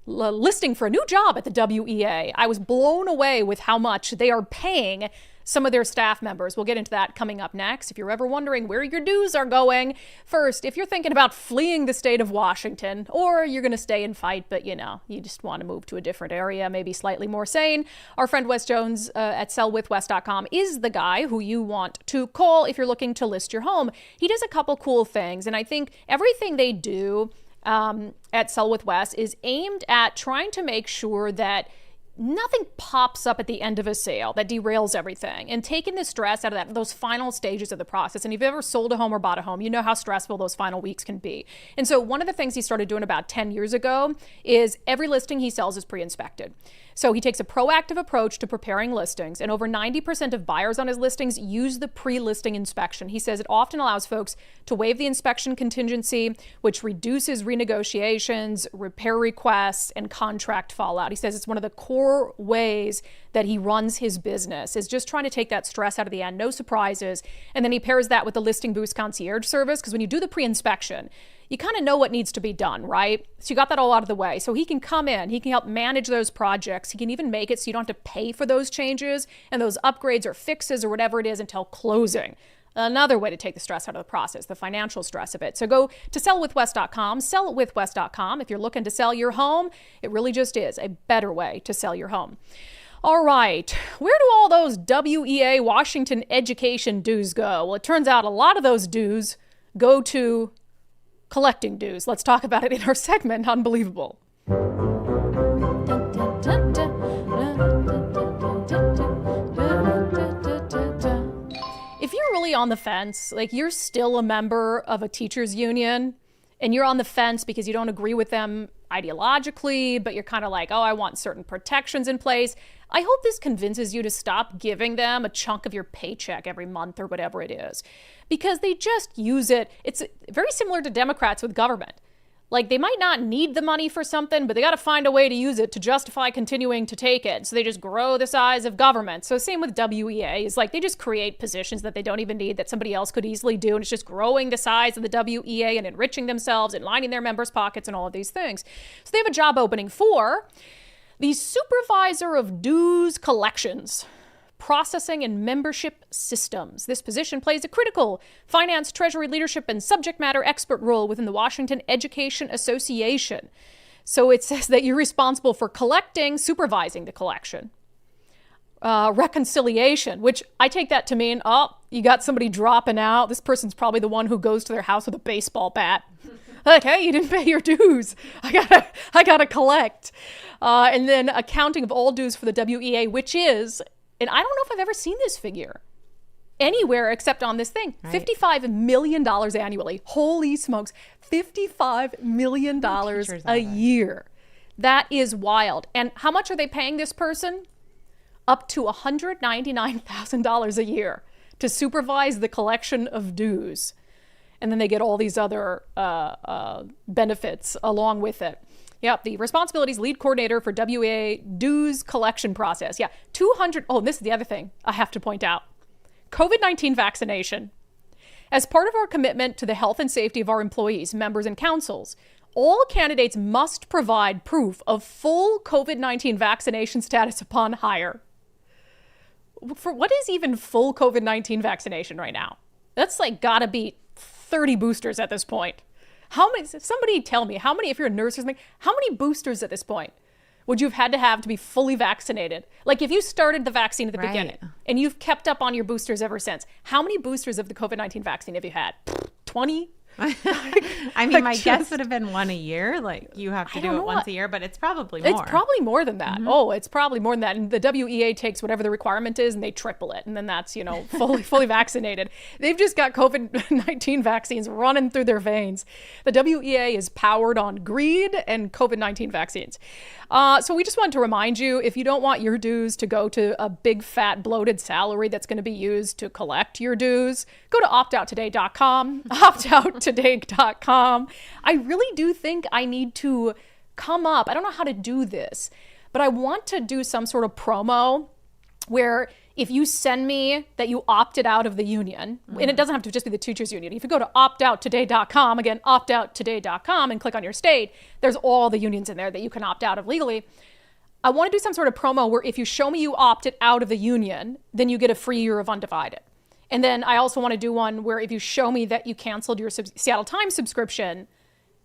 listing for a new job at the WEA. I was blown away with how much they are paying some of their staff members. We'll get into that coming up next. If you're ever wondering where your dues are going, first, if you're thinking about fleeing the state of Washington, or you're going to stay and fight, but you just want to move to a different area, maybe slightly more sane, our friend Wes Jones at sellwithwes.com is the guy who you want to call if you're looking to list your home. He does a couple cool things, and I think everything they do at Sell with Wes is aimed at trying to make sure that nothing pops up at the end of a sale that derails everything, and taking the stress out of those final stages of the process. And if you've ever sold a home or bought a home, you know how stressful those final weeks can be. And so one of the things he started doing about 10 years ago is every listing he sells is pre-inspected. So he takes a proactive approach to preparing listings, and over 90% of buyers on his listings use the pre-listing inspection. He says it often allows folks to waive the inspection contingency, which reduces renegotiations, repair requests, and contract fallout. He says it's one of the core core ways that he runs his business is just trying to take that stress out of the end, no surprises. And then he pairs that with the listing boost concierge service, because when you do the pre-inspection, you kind of know what needs to be done, right? So you got that all out of the way. So he can come in, he can help manage those projects. He can even make it so you don't have to pay for those changes and those upgrades or fixes or whatever it is until closing. Another way to take the stress out of the process, the financial stress of it. So go to sellwithwes.com, sellwithwes.com. If you're looking to sell your home, it really just is a better way to sell your home. All right, where do all those WEA Washington education dues go? Well, it turns out a lot of those dues go to collecting dues. Let's talk about it in our segment, Unbelievable. If you're really on the fence, like you're still a member of a teachers union and you're on the fence because you don't agree with them ideologically, but you're kind of like, oh, I want certain protections in place. I hope this convinces you to stop giving them a chunk of your paycheck every month or whatever it is, because they just use it. It's very similar to Democrats with government. Like, they might not need the money for something, but they got to find a way to use it to justify continuing to take it. So they just grow the size of government. So same with WEA. Is like they just create positions that they don't even need, that somebody else could easily do. And it's just growing the size of the WEA and enriching themselves and lining their members' pockets and all of these things. So they have a job opening for the supervisor of dues collections, processing and membership systems. This position plays a critical finance, treasury, leadership, and subject matter expert role within the Washington Education Association. So it says that you're responsible for collecting, supervising the collection. Reconciliation, which I take that to mean, oh, you got somebody dropping out. This person's probably the one who goes to their house with a baseball bat. Like, hey, you didn't pay your dues. I gotta collect. And then accounting of all dues for the WEA, which is, and I don't know if I've ever seen this figure anywhere except on this thing, right. $55 million annually. Holy smokes, $55 million a year. That is wild. And how much are they paying this person? Up to $199,000 a year to supervise the collection of dues. And then they get all these other benefits along with it. Yep, the responsibilities lead coordinator for WEA dues collection process. Yeah, 200. Oh, this is the other thing I have to point out. COVID-19 vaccination. As part of our commitment to the health and safety of our employees, members, and councils, all candidates must provide proof of full COVID-19 vaccination status upon hire. For what is even full COVID-19 vaccination right now? That's like gotta be 30 boosters at this point. How many, somebody tell me, how many, if you're a nurse or something, how many boosters at this point would you have to be fully vaccinated? Like if you started the vaccine at the beginning and you've kept up on your boosters ever since, how many boosters of the COVID-19 vaccine have you had? 20? I mean, my guess would have been one a year. Like you have to do it once a year, but it's probably more. It's probably more than that. Mm-hmm. Oh, it's probably more than that. And the WEA takes whatever the requirement is and they triple it. And then that's, fully vaccinated. They've just got COVID-19 vaccines running through their veins. The WEA is powered on greed and COVID-19 vaccines. So we just wanted to remind you, if you don't want your dues to go to a big, fat, bloated salary that's going to be used to collect your dues, go to optouttoday.com, optouttoday.com. I really do think I need to come up. I don't know how to do this, but I want to do some sort of promo where if you send me that you opted out of the union, and it doesn't have to just be the teachers union. If you go to optouttoday.com, again, optouttoday.com and click on your state, there's all the unions in there that you can opt out of legally. I want to do some sort of promo where if you show me you opted out of the union, then you get a free year of unDivided. And then I also want to do one where if you show me that you canceled your Seattle Times subscription,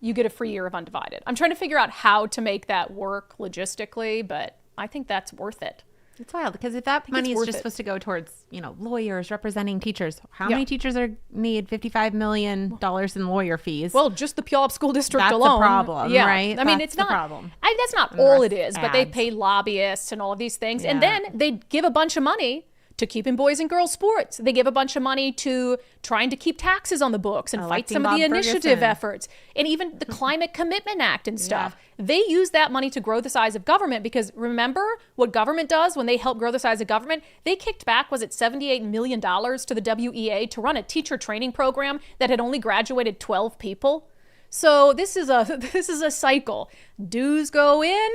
you get a free year of unDivided. I'm trying to figure out how to make that work logistically, but I think that's worth it. It's wild because if that money is just supposed to go towards, lawyers representing teachers, how many teachers need $55 million in lawyer fees? Well, just the Puyallup School District alone. That's the problem, right? I mean, it's not. Problem. That's not all it is, but they pay lobbyists and all of these things, and then they give a bunch of money to keeping boys and girls sports. They give a bunch of money to trying to keep taxes on the books and fight some of the initiative efforts and even the Climate Commitment Act and stuff. Yeah. They use that money to grow the size of government because remember what government does when they help grow the size of government? They kicked back, was it $78 million to the WEA to run a teacher training program that had only graduated 12 people. So this is a cycle. Dues go in,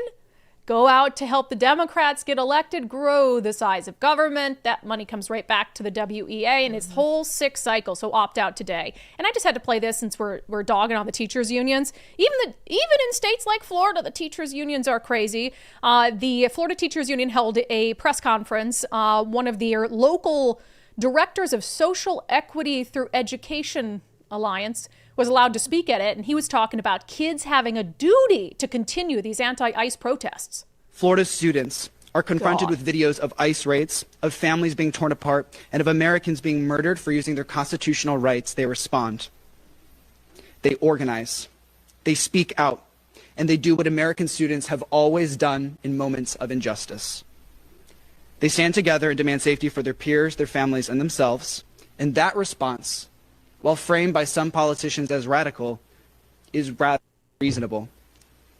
go out to help the Democrats get elected, grow the size of government. That money comes right back to the WEA, and it's whole sick cycle. So opt out today. And I just had to play this since we're dogging on the teachers unions. Even in states like Florida, the teachers unions are crazy. The Florida Teachers Union held a press conference. One of their local directors of Social Equity Through Education Alliance was allowed to speak at it, and he was talking about kids having a duty to continue these anti-ICE protests. Florida students are confronted with videos of ICE raids, of families being torn apart, and of Americans being murdered for using their constitutional rights. They respond. They organize. They speak out. And they do what American students have always done in moments of injustice. They stand together and demand safety for their peers, their families, and themselves. And that response, while framed by some politicians as radical, is rather reasonable.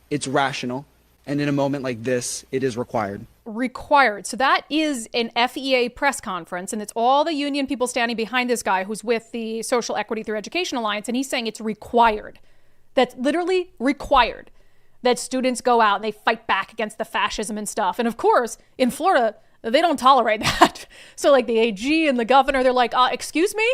It's rational. And in a moment like this, it is required. Required. So that is an FEA press conference, and it's all the union people standing behind this guy who's with the Social Equity Through Education Alliance, and he's saying it's required. That's literally required that students go out and they fight back against the fascism and stuff. And of course, in Florida, they don't tolerate that. So like the AG and the governor, they're like, excuse me?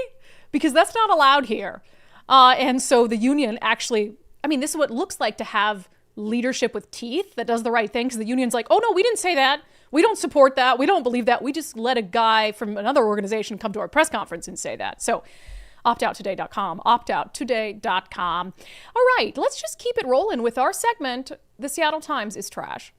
Because that's not allowed here. And so the union actually, I mean, this is what it looks like to have leadership with teeth that does the right thing, because the union's like, oh no, we didn't say that. We don't support that. We don't believe that. We just let a guy from another organization come to our press conference and say that. So optouttoday.com, optouttoday.com. All right, let's just keep it rolling with our segment, The Seattle Times is Trash.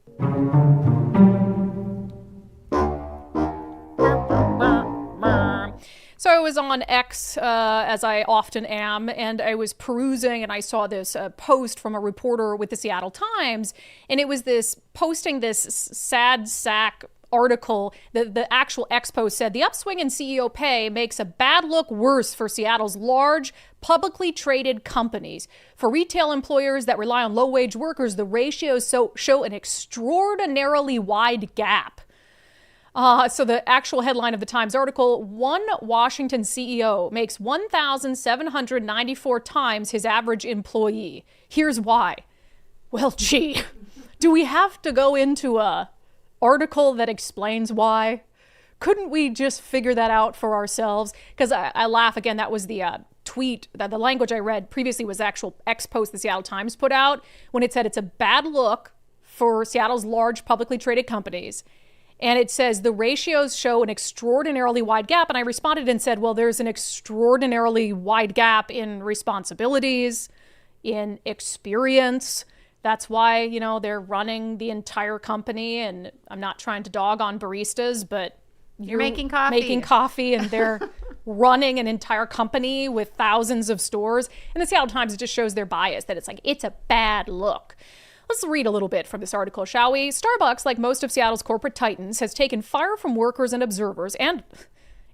So I was on X, as I often am, and I was perusing, and I saw this post from a reporter with the Seattle Times, and it was this posting this sad sack article. The actual X post said, the upswing in CEO pay makes a bad look worse for Seattle's large, publicly traded companies. For retail employers that rely on low-wage workers, the ratios show an extraordinarily wide gap. So the actual headline of the Times article, one Washington CEO makes 1,794 times his average employee. Here's why. Well, gee, do we have to go into a article that explains why? Couldn't we just figure that out for ourselves? Because I laugh again, that was the tweet, that the language I read previously was actual X post the Seattle Times put out when it said it's a bad look for Seattle's large publicly traded companies. And it says the ratios show an extraordinarily wide gap. And I responded and said, well, there's an extraordinarily wide gap in responsibilities, in experience. That's why, you know, they're running the entire company. And I'm not trying to dog on baristas, but you're making coffee and they're running an entire company with thousands of stores. And the Seattle Times, it just shows their bias, that it's like, it's a bad look. Let's read a little bit from this article, shall we? Starbucks, like most of Seattle's corporate titans, has taken fire from workers and observers, and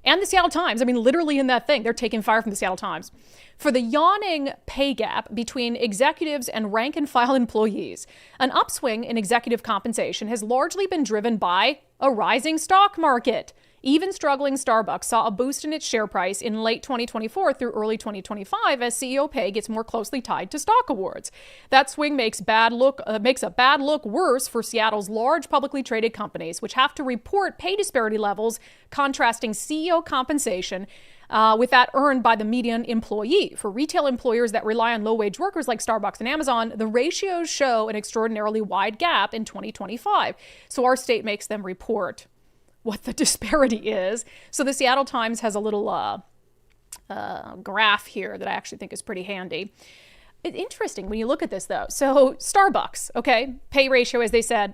the Seattle Times. I mean, literally in that thing, they're taking fire from the Seattle Times for the yawning pay gap between executives and rank-and-file employees. An upswing in executive compensation has largely been driven by a rising stock market. Even struggling Starbucks saw a boost in its share price in late 2024 through early 2025 as CEO pay gets more closely tied to stock awards. That swing makes a bad look worse for Seattle's large publicly traded companies, which have to report pay disparity levels contrasting CEO compensation with that earned by the median employee. For retail employers that rely on low-wage workers like Starbucks and Amazon, the ratios show an extraordinarily wide gap in 2025. So our state makes them report what the disparity is. So the Seattle Times has a little graph here that I actually think is pretty handy. It's interesting when you look at this, though. So Starbucks, okay, pay ratio, as they said,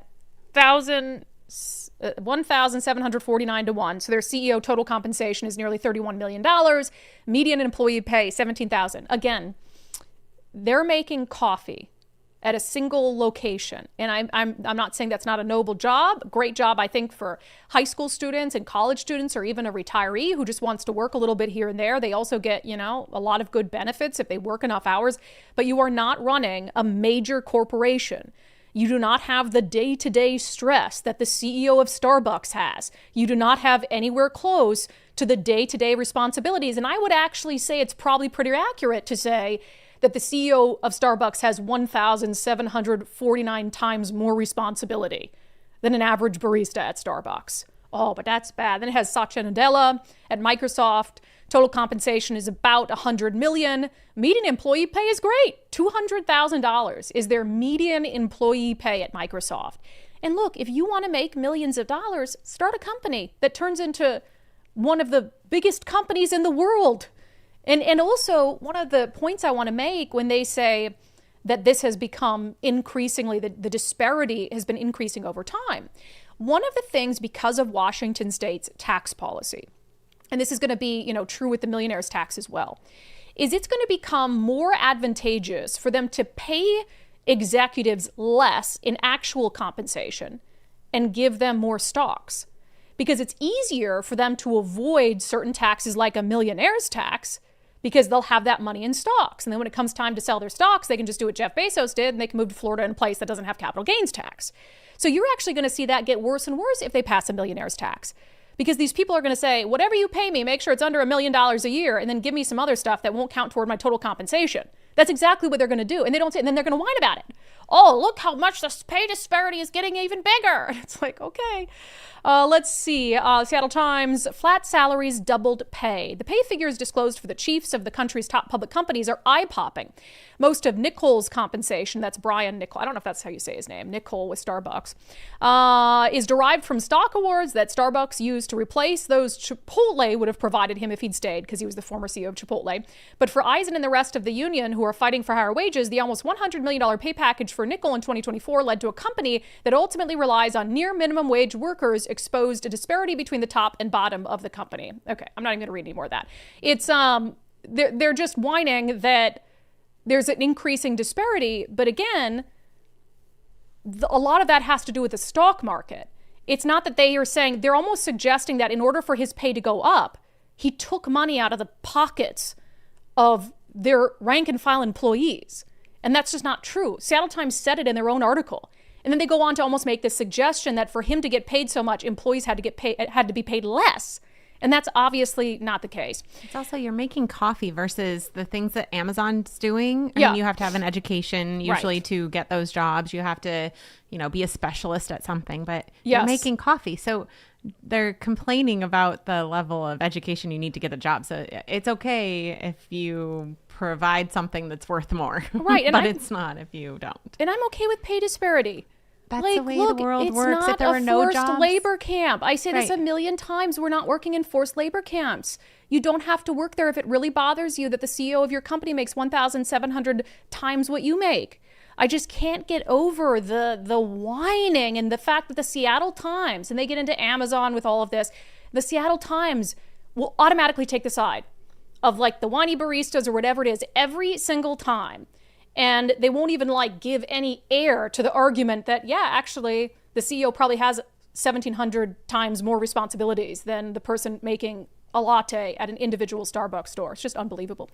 1,749 to 1. So their CEO total compensation is nearly $31 million. Median employee pay, $17,000. Again, they're making coffee at a single location. And I'm not saying that's not a noble job. Great job, I think, for high school students and college students, or even a retiree who just wants to work a little bit here and there. They also get, you know, a lot of good benefits if they work enough hours. But you are not running a major corporation. You do not have the day-to-day stress that the CEO of Starbucks has. You do not have anywhere close to the day-to-day responsibilities. And I would actually say it's probably pretty accurate to say that the CEO of Starbucks has 1,749 times more responsibility than an average barista at Starbucks. Oh, but that's bad. Then it has Satya Nadella at Microsoft. Total compensation is about $100 million. Median employee pay is great. $200,000 is their median employee pay at Microsoft. And look, if you want to make millions of dollars, start a company that turns into one of the biggest companies in the world. And also, one of the points I want to make when they say that this has become increasingly, the disparity has been increasing over time. One of the things, because of Washington State's tax policy, and this is going to be, true with the millionaire's tax as well, is it's going to become more advantageous for them to pay executives less in actual compensation and give them more stocks. Because it's easier for them to avoid certain taxes like a millionaire's tax because they'll have that money in stocks. And then when it comes time to sell their stocks, they can just do what Jeff Bezos did and they can move to Florida in a place that doesn't have capital gains tax. So you're actually going to see that get worse and worse if they pass a millionaire's tax. Because these people are going to say, whatever you pay me, make sure it's under $1 million a year and then give me some other stuff that won't count toward my total compensation. That's exactly what they're going to do. And they don't say, and then they're going to whine about it. Oh, look how much the pay disparity is getting even bigger. It's like, okay. Let's see. Seattle Times, flat salaries, doubled pay. The pay figures disclosed for the chiefs of the country's top public companies are eye-popping. Most of Nichols' compensation, that's Brian Nichols, I don't know if that's how you say his name, Nichol with Starbucks, is derived from stock awards that Starbucks used to replace those Chipotle would have provided him if he'd stayed, because he was the former CEO of Chipotle. But for Eisen and the rest of the union who are fighting for higher wages, the almost $100 million pay package for Nichol in 2024 led to a company that ultimately relies on near minimum wage workers, exposed a disparity between the top and bottom of the company. Okay, I'm not even going to read any more of that. It's they're just whining that there's an increasing disparity, but again, a lot of that has to do with the stock market. It's not that they are saying, they're almost suggesting that in order for his pay to go up, he took money out of the pockets of their rank and file employees. And that's just not true. Seattle Times said it in their own article. And then they go on to almost make this suggestion that for him to get paid so much, employees had to be paid less. And that's obviously not the case. It's also, you're making coffee versus the things that Amazon's doing. I mean, you have to have an education usually to get those jobs. You have to, be a specialist at something, but you're making coffee. So they're complaining about the level of education you need to get a job. So it's okay if you provide something that's worth more. Right. But it's not if you don't. And I'm okay with pay disparity. That's the way the world works. If there were no jobs. It's not a forced labor camp. I say this a million times. We're not working in forced labor camps. You don't have to work there if it really bothers you that the CEO of your company makes 1,700 times what you make. I just can't get over the whining and the fact that the Seattle Times, and they get into Amazon with all of this, the Seattle Times will automatically take the side of like the whiny baristas or whatever it is every single time. And they won't even give any air to the argument that, actually, the CEO probably has 1,700 times more responsibilities than the person making a latte at an individual Starbucks store. It's just unbelievable.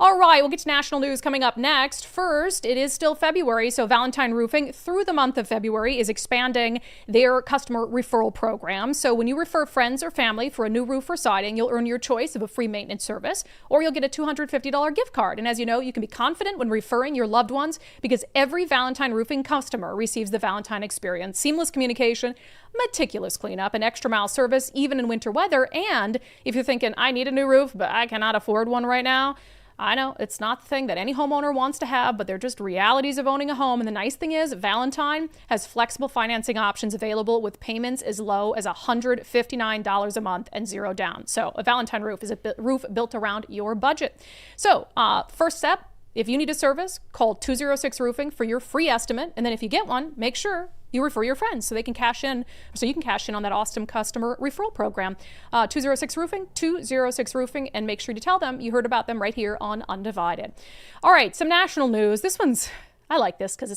All right, we'll get to national news coming up next. First, it is still February, so Valentine Roofing through the month of February is expanding their customer referral program. So when you refer friends or family for a new roof or siding, you'll earn your choice of a free maintenance service, or you'll get a $250 gift card. And as you know, you can be confident when referring your loved ones because every Valentine Roofing customer receives the Valentine experience, seamless communication, meticulous cleanup, and extra mile service, even in winter weather. And if you're thinking, I need a new roof, but I cannot afford one right now, I know it's not the thing that any homeowner wants to have, but they're just realities of owning a home. And the nice thing is Valentine has flexible financing options available with payments as low as $159 a month and zero down. So a Valentine roof is a roof built around your budget. So first step, if you need a service, call 206 Roofing for your free estimate. And then if you get one, make sure you refer your friends so they can cash in, so you can cash in on that awesome customer referral program. 206 Roofing, 206 Roofing, and make sure to tell them you heard about them right here on Undivided. All right, some national news. This one's, I like this because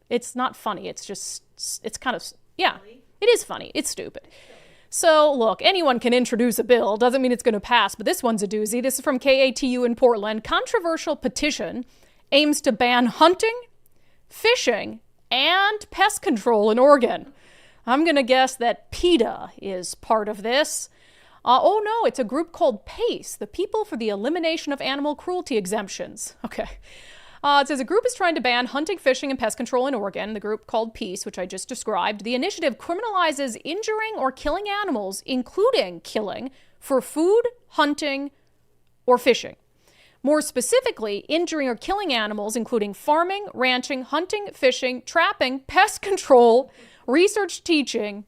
it's not funny. It's kind of, it is funny. It's stupid. So look, anyone can introduce a bill. Doesn't mean it's going to pass, but this one's a doozy. This is from KATU in Portland. Controversial petition aims to ban hunting, fishing, and pest control in Oregon. I'm going to guess that PETA is part of this. Oh no, it's a group called PACE, the People for the Elimination of Animal Cruelty Exemptions. Okay. It says a group is trying to ban hunting, fishing, and pest control in Oregon. The group called Peace, which I just described. The initiative criminalizes injuring or killing animals, including killing for food, hunting, or fishing. More specifically, injuring or killing animals, including farming, ranching, hunting, fishing, trapping, pest control, research, teaching,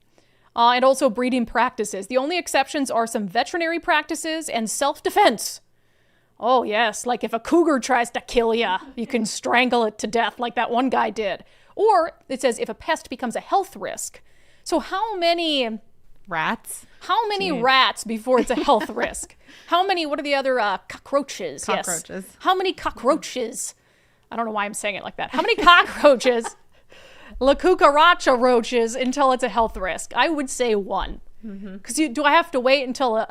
and also breeding practices. The only exceptions are some veterinary practices and self-defense. Oh, yes, like if a cougar tries to kill you, you can strangle it to death like that one guy did. Or it says if a pest becomes a health risk. So how many rats? How many rats before it's a health risk? How many, what are the other cockroaches? Cockroaches. Yes. How many cockroaches? I don't know why I'm saying it like that. How many cockroaches? La cucaracha roaches until it's a health risk? I would say one. Because do I have to wait until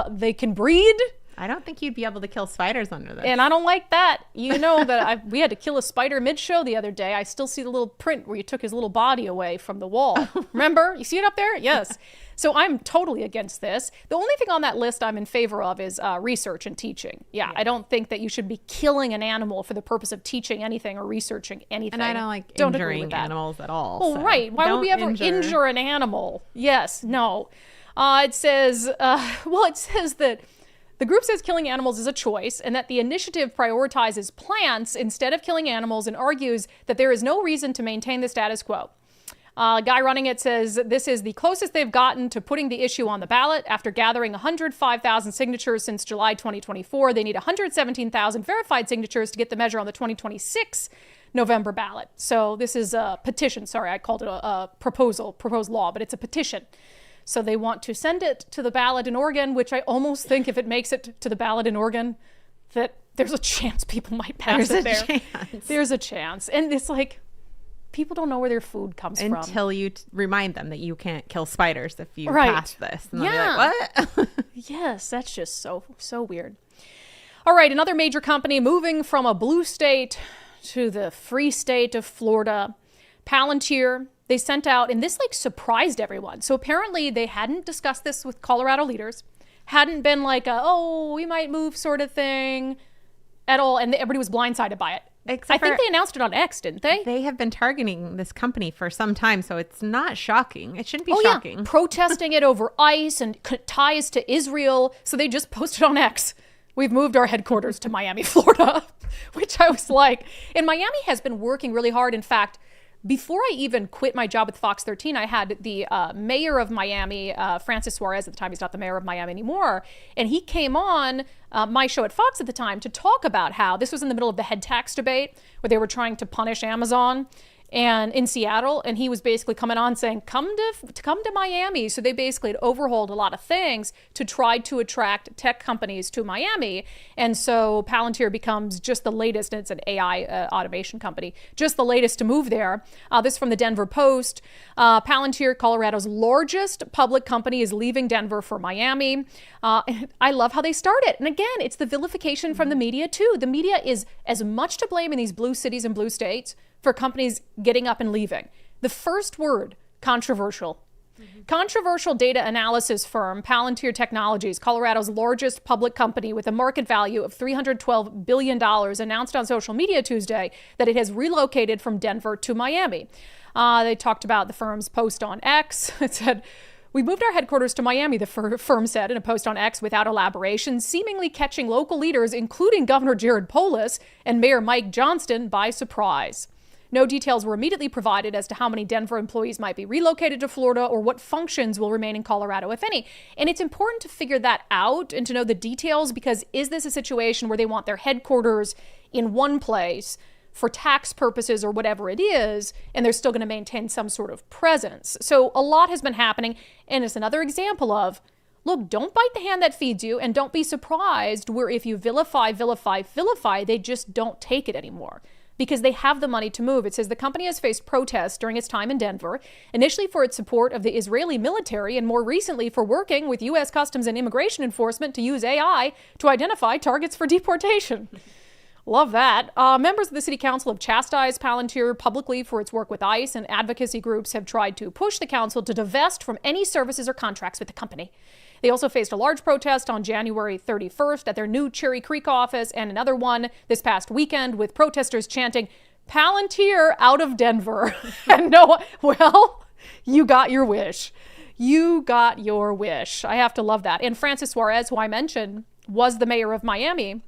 they can breed? I don't think you'd be able to kill spiders under this. And I don't like that. You know that we had to kill a spider mid-show the other day. I still see the little print where you took his little body away from the wall. Remember? You see it up there? Yes. So I'm totally against this. The only thing on that list I'm in favor of is research and teaching. Yeah, I don't think that you should be killing an animal for the purpose of teaching anything or researching anything. And I don't like injuring animals at all. Well, right. Why would we ever injure an animal? Yes. No. It says that the group says killing animals is a choice and that the initiative prioritizes plants instead of killing animals and argues that there is no reason to maintain the status quo. A guy running it says this is the closest they've gotten to putting the issue on the ballot. After gathering 105,000 signatures since July 2024, they need 117,000 verified signatures to get the measure on the 2026 November ballot. So this is a petition. Sorry, I called it a proposed law, but it's a petition. So they want to send it to the ballot in Oregon, which I almost think if it makes it to the ballot in Oregon, that there's a chance people might pass it there. There's a chance. And it's like, people don't know where their food comes from. Until you remind them that you can't kill spiders if you pass this. And they'll be like, what? Yes, that's just so weird. All right, another major company moving from a blue state to the free state of Florida, Palantir. They sent out, and this surprised everyone. So apparently they hadn't discussed this with Colorado leaders, hadn't been like we might move sort of thing at all. And everybody was blindsided by it. I think they announced it on X, didn't they? They have been targeting this company for some time, so it's not shocking. It shouldn't be shocking. Yeah. Protesting it over ICE and ties to Israel. So they just posted on X, we've moved our headquarters to Miami, Florida, which I was like, and Miami has been working really hard. In fact, before I even quit my job with Fox 13, I had the mayor of Miami, Francis Suarez at the time. He's not the mayor of Miami anymore. And he came on my show at Fox at the time to talk about how this was in the middle of the head tax debate where they were trying to punish Amazon and in Seattle. And he was basically coming on saying, come to Miami. So they basically had overhauled a lot of things to try to attract tech companies to Miami. And so Palantir becomes just the latest, and it's an AI automation company, just the latest to move there. This is from the Denver Post. Palantir, Colorado's largest public company, is leaving Denver for Miami. I love how they started. And again, it's the vilification from the media too. The media is as much to blame in these blue cities and blue states for companies getting up and leaving. The first word, controversial. Controversial data analysis firm Palantir Technologies, Colorado's largest public company with a market value of $312 billion, announced on social media Tuesday that it has relocated from Denver to Miami. They talked about the firm's post on X. It said, we moved our headquarters to Miami, the firm said in a post on X without elaboration, seemingly catching local leaders, including Governor Jared Polis and Mayor Mike Johnston, by surprise. No details were immediately provided as to how many Denver employees might be relocated to Florida or what functions will remain in Colorado, if any. And it's important to figure that out and to know the details, because is this a situation where they want their headquarters in one place for tax purposes or whatever it is, and they're still going to maintain some sort of presence? So a lot has been happening, and it's another example of, look, don't bite the hand that feeds you, and don't be surprised where if you vilify, they just don't take it anymore, because they have the money to move. It says the company has faced protests during its time in Denver, initially for its support of the Israeli military and more recently for working with U.S. Customs and Immigration Enforcement to use AI to identify targets for deportation. Love that. Members of the city council have chastised Palantir publicly for its work with ICE, and advocacy groups have tried to push the council to divest from any services or contracts with the company. They also faced a large protest on January 31st at their new Cherry Creek office, and another one this past weekend with protesters chanting, "Palantir out of Denver." And well, you got your wish. You got your wish. I have to love that. And Francis Suarez, who I mentioned, was the mayor of Miami.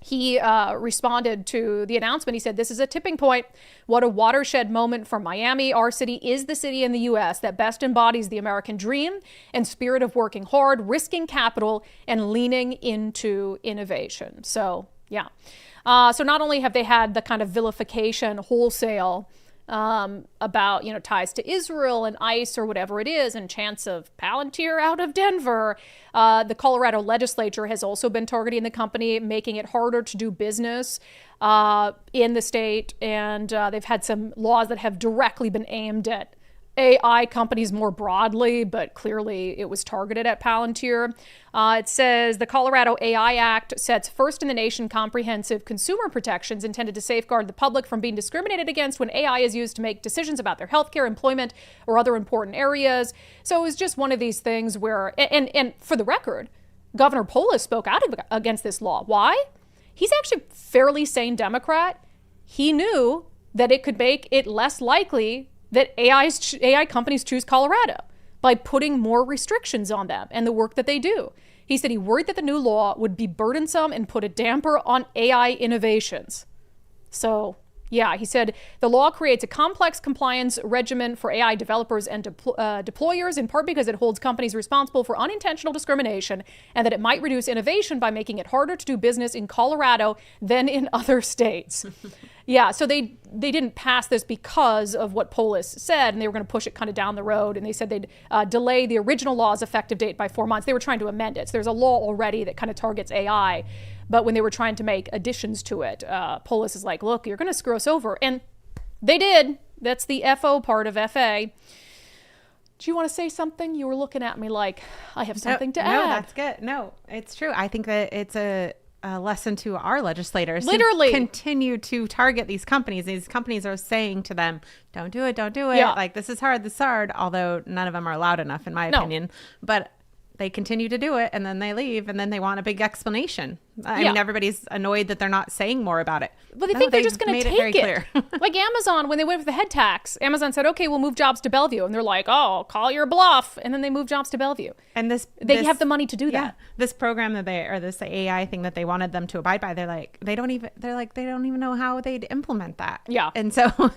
He responded to the announcement. He said, "This is a tipping point. What a watershed moment for Miami. Our city is the city in the U.S. that best embodies the American dream and spirit of working hard, risking capital, and leaning into innovation." So, yeah. So not only have they had the kind of vilification wholesale about, ties to Israel and ICE or whatever it is, and chants of Palantir out of Denver. The Colorado legislature has also been targeting the company, making it harder to do business in the state. And they've had some laws that have directly been aimed at AI companies more broadly, but clearly it was targeted at Palantir. It says the Colorado AI Act sets first in the nation comprehensive consumer protections intended to safeguard the public from being discriminated against when AI is used to make decisions about their healthcare, employment, or other important areas. So it was just one of these things where, and for the record, Governor Polis spoke out against this law. Why? He's actually a fairly sane Democrat. He knew that it could make it less likely that AI companies choose Colorado by putting more restrictions on them and the work that they do. He said he worried that the new law would be burdensome and put a damper on AI innovations. So, yeah, he said the law creates a complex compliance regimen for AI developers and deployers, in part because it holds companies responsible for unintentional discrimination, and that it might reduce innovation by making it harder to do business in Colorado than in other states. Yeah, so they didn't pass this because of what Polis said, and they were going to push it kind of down the road, and they said they'd delay the original law's effective date by 4 months. They were trying to amend it. So there's a law already that kind of targets AI, but when they were trying to make additions to it, Polis is like, look, you're going to screw us over. And they did. That's the FO part of FA. Do you want to say something? You were looking at me like I have something to add. No, that's good. No, it's true. I think that it's a lesson to our legislators. Literally. To continue to target these companies. These companies are saying to them, don't do it, don't do it. Yeah. Like, this is hard, although none of them are loud enough, in my opinion. But they continue to do it, and then they leave, and then they want a big explanation. I mean, everybody's annoyed that they're not saying more about it. But they think they're just going to take it. Like Amazon, when they went with the head tax, Amazon said, okay, we'll move jobs to Bellevue. And they're like, oh, call your bluff. And then they move jobs to Bellevue. And they have the money to do that. This program this AI thing that they wanted them to abide by, they don't even know how they'd implement that. Yeah. And so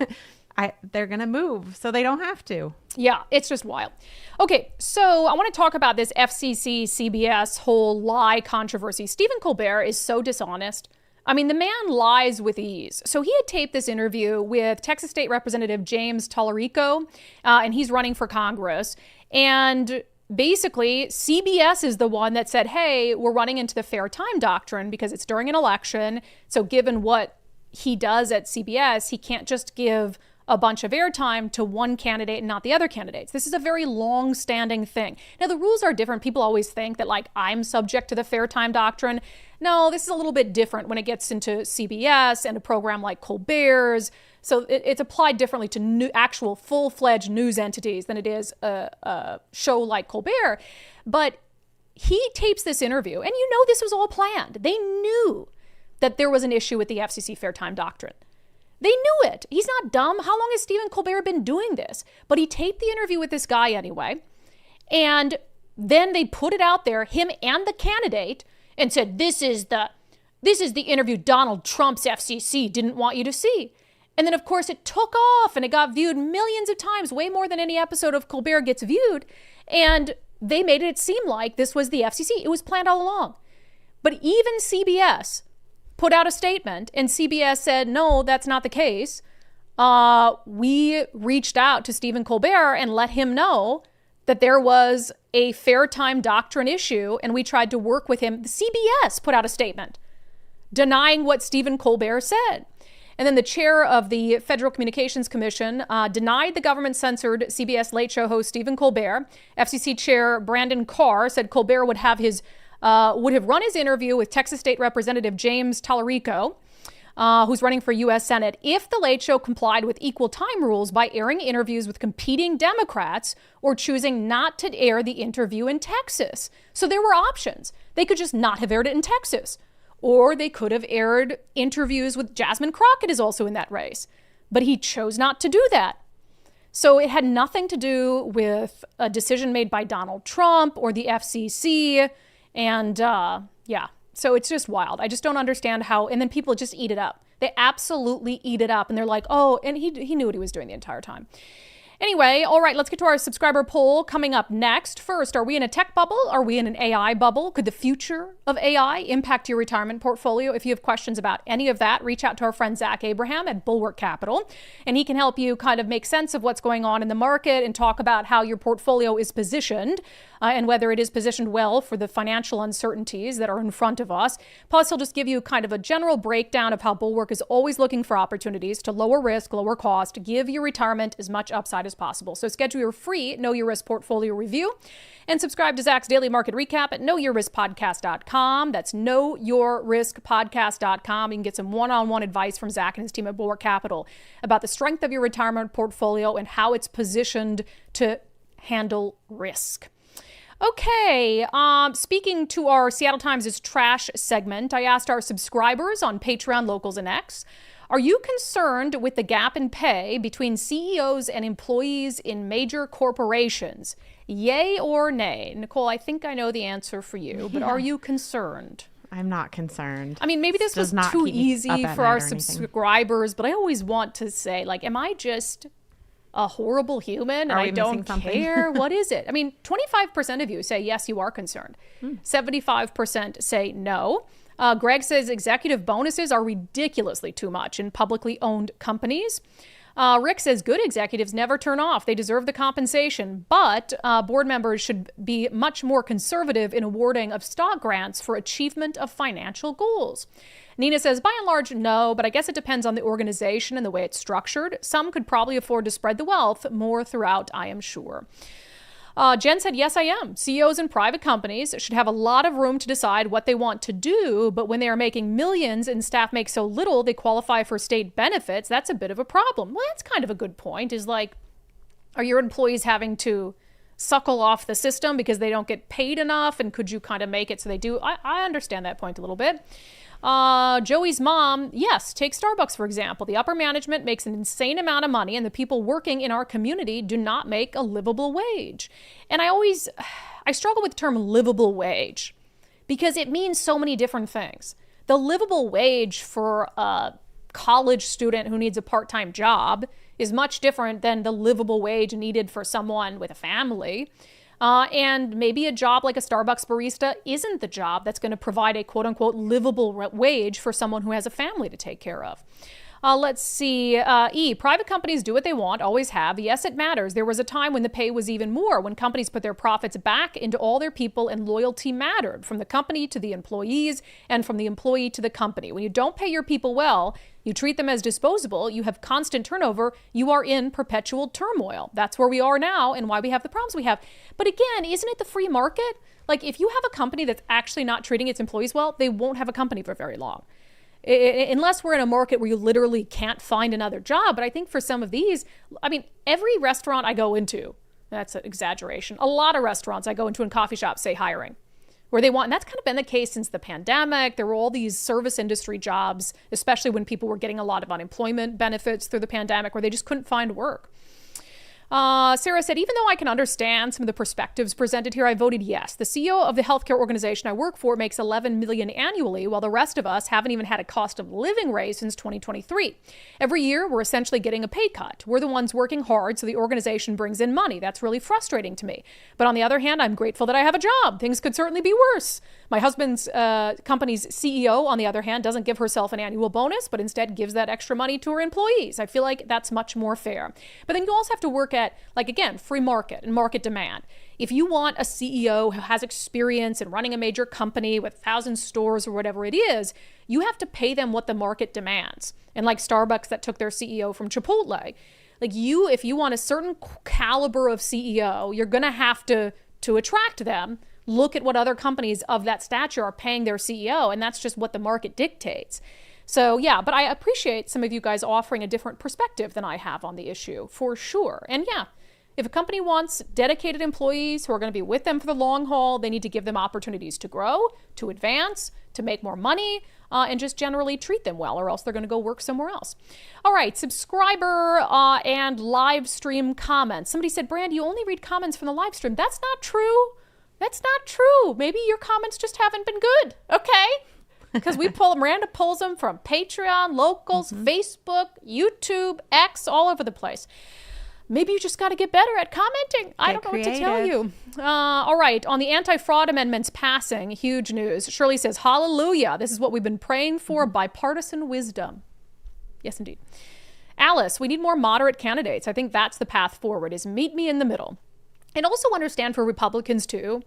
they're going to move so they don't have to. Yeah, it's just wild. Okay, so I want to talk about this FCC CBS whole lie controversy. Stephen Colbert is so dishonest. I mean, the man lies with ease. So he had taped this interview with Texas State Representative James Tallarico, and he's running for Congress. And basically, CBS is the one that said, hey, we're running into the fair time doctrine because it's during an election. So given what he does at CBS, he can't just give a bunch of airtime to one candidate and not the other candidates. This is a very long-standing thing. Now, the rules are different. People always think that, like, I'm subject to the fair time doctrine. No, this is a little bit different when it gets into CBS and a program like Colbert's. So it's applied differently to actual full-fledged news entities than it is a show like Colbert. But he tapes this interview, and this was all planned. They knew that there was an issue with the FCC fair time doctrine. They knew it. He's not dumb. How long has Stephen Colbert been doing this? But he taped the interview with this guy anyway. And then they put it out there, him and the candidate, and said, this is the interview Donald Trump's FCC didn't want you to see. And then, of course, it took off and it got viewed millions of times, way more than any episode of Colbert gets viewed. And they made it seem like this was the FCC. It was planned all along. But even CBS put out a statement, and CBS said, no, that's not the case. We reached out to Stephen Colbert and let him know that there was a fair time doctrine issue, and we tried to work with him. The CBS put out a statement denying what Stephen Colbert said. And then the chair of the Federal Communications Commission denied the government-censored CBS Late Show host Stephen Colbert. FCC Chair Brandon Carr said Colbert would have run his interview with Texas State Representative James Tallarico. who's running for U.S. Senate, if The Late Show complied with equal time rules by airing interviews with competing Democrats or choosing not to air the interview in Texas. So there were options. They could just not have aired it in Texas. Or they could have aired interviews with Jasmine Crockett is also in that race. But he chose not to do that. So it had nothing to do with a decision made by Donald Trump or the FCC. And so it's just wild. I just don't understand how, and then people just eat it up. They absolutely eat it up. And they're like, oh, and he knew what he was doing the entire time. Anyway, all right, let's get to our subscriber poll coming up next. First, are we in a tech bubble? Are we in an AI bubble? Could the future of AI impact your retirement portfolio? If you have questions about any of that, reach out to our friend Zach Abraham at Bulwark Capital, and he can help you kind of make sense of what's going on in the market and talk about how your portfolio is positioned and whether it is positioned well for the financial uncertainties that are in front of us. Plus, he'll just give you kind of a general breakdown of how Bulwark is always looking for opportunities to lower risk, lower cost, give your retirement as much upside as possible. So schedule your free Know Your Risk portfolio review and subscribe to Zach's daily market recap at knowyourriskpodcast.com. That's knowyourriskpodcast.com. You can get some one-on-one advice from Zach and his team at Bulwark Capital about the strength of your retirement portfolio and how it's positioned to handle risk. Okay, speaking to our Seattle Times' Trash segment, I asked our subscribers on Patreon, Locals, and X, are you concerned with the gap in pay between CEOs and employees in major corporations? Yay or nay? Nicole, I think I know the answer for you, but are you concerned? I'm not concerned. I mean, maybe this was too easy for our subscribers, but I always want to say, like, am I just a horrible human and I don't care? What is it? I mean, 25% of you say, yes, you are concerned. 75% say no. Greg says executive bonuses are ridiculously too much in publicly owned companies. Rick says good executives never turn off. They deserve the compensation, but board members should be much more conservative in awarding of stock grants for achievement of financial goals. Nina says, by and large, no, but I guess it depends on the organization and the way it's structured. Some could probably afford to spread the wealth more throughout, I am sure. Jen said, yes, I am. CEOs in private companies should have a lot of room to decide what they want to do, but when they are making millions and staff make so little they qualify for state benefits, that's a bit of a problem. Well, that's kind of a good point, is like, are your employees having to suckle off the system because they don't get paid enough, and could you kind of make it so they do? I understand that point a little bit. Joey's mom, yes, take Starbucks, for example. The upper management makes an insane amount of money and the people working in our community do not make a livable wage. And I struggle with the term livable wage because it means so many different things. The livable wage for a college student who needs a part-time job is much different than the livable wage needed for someone with a family. And maybe a job like a Starbucks barista isn't the job that's going to provide a quote-unquote livable wage for someone who has a family to take care of. Let's see. Private companies do what they want, always have. Yes, it matters. There was a time when the pay was even more, when companies put their profits back into all their people and loyalty mattered, from the company to the employees and from the employee to the company. When you don't pay your people well, you treat them as disposable, you have constant turnover, you are in perpetual turmoil. That's where we are now and why we have the problems we have. But again, isn't it the free market? Like, if you have a company that's actually not treating its employees well, they won't have a company for very long. Unless we're in a market where you literally can't find another job. But I think for some of these, I mean, every restaurant I go into, that's an exaggeration, a lot of restaurants I go into and coffee shops say hiring, where they want, and that's kind of been the case since the pandemic. There were all these service industry jobs, especially when people were getting a lot of unemployment benefits through the pandemic, where they just couldn't find work. Sarah said, even though I can understand some of the perspectives presented here, I voted yes. The CEO of the healthcare organization I work for makes $11 million annually, while the rest of us haven't even had a cost of living raise since 2023. Every year, we're essentially getting a pay cut. We're the ones working hard, so the organization brings in money. That's really frustrating to me. But on the other hand, I'm grateful that I have a job. Things could certainly be worse. My husband's company's CEO, on the other hand, doesn't give herself an annual bonus, but instead gives that extra money to her employees. I feel like that's much more fair. But then you also have to work at, like, again, free market and market demand. If you want a CEO who has experience in running a major company with 1,000 stores or whatever it is, you have to pay them what the market demands. And like Starbucks that took their CEO from Chipotle, like if you want a certain caliber of CEO, you're going to have to attract them. Look at what other companies of that stature are paying their CEO, and that's just what the market dictates. So yeah, but I appreciate some of you guys offering a different perspective than I have on the issue, for sure. And yeah, if a company wants dedicated employees who are going to be with them for the long haul, they need to give them opportunities to grow, to advance, to make more money, and just generally treat them well, or else they're going to go work somewhere else. All right, subscriber and live stream comments. Somebody said, Brandi, you only read comments from the live stream. That's not true. That's not true. Maybe your comments just haven't been good, okay? Because we pull them, Miranda pulls them from Patreon, Locals, Facebook, YouTube, X, all over the place. Maybe you just got to get better at commenting. I don't know what to tell you. All right. On the anti-fraud amendments passing, huge news. Shirley says, hallelujah. This is what we've been praying for, bipartisan wisdom. Yes, indeed. Alice, we need more moderate candidates. I think that's the path forward, is meet me in the middle. And also understand for Republicans, too,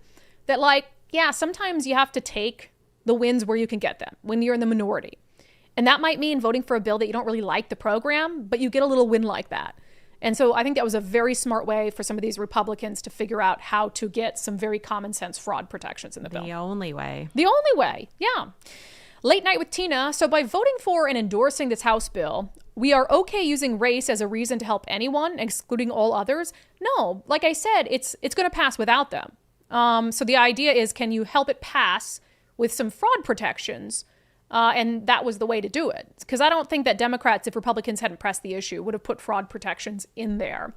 that, like, yeah, sometimes you have to take the wins where you can get them when you're in the minority. And that might mean voting for a bill that you don't really like the program, but you get a little win like that. And so I think that was a very smart way for some of these Republicans to figure out how to get some very common sense fraud protections in the bill. The only way. The only way, yeah. Late night with Tina. So by voting for and endorsing this House bill, we are okay using race as a reason to help anyone, excluding all others? No, like I said, it's going to pass without them. So the idea is, can you help it pass with some fraud protections? And that was the way to do it. Because I don't think that Democrats, if Republicans hadn't pressed the issue, would have put fraud protections in there.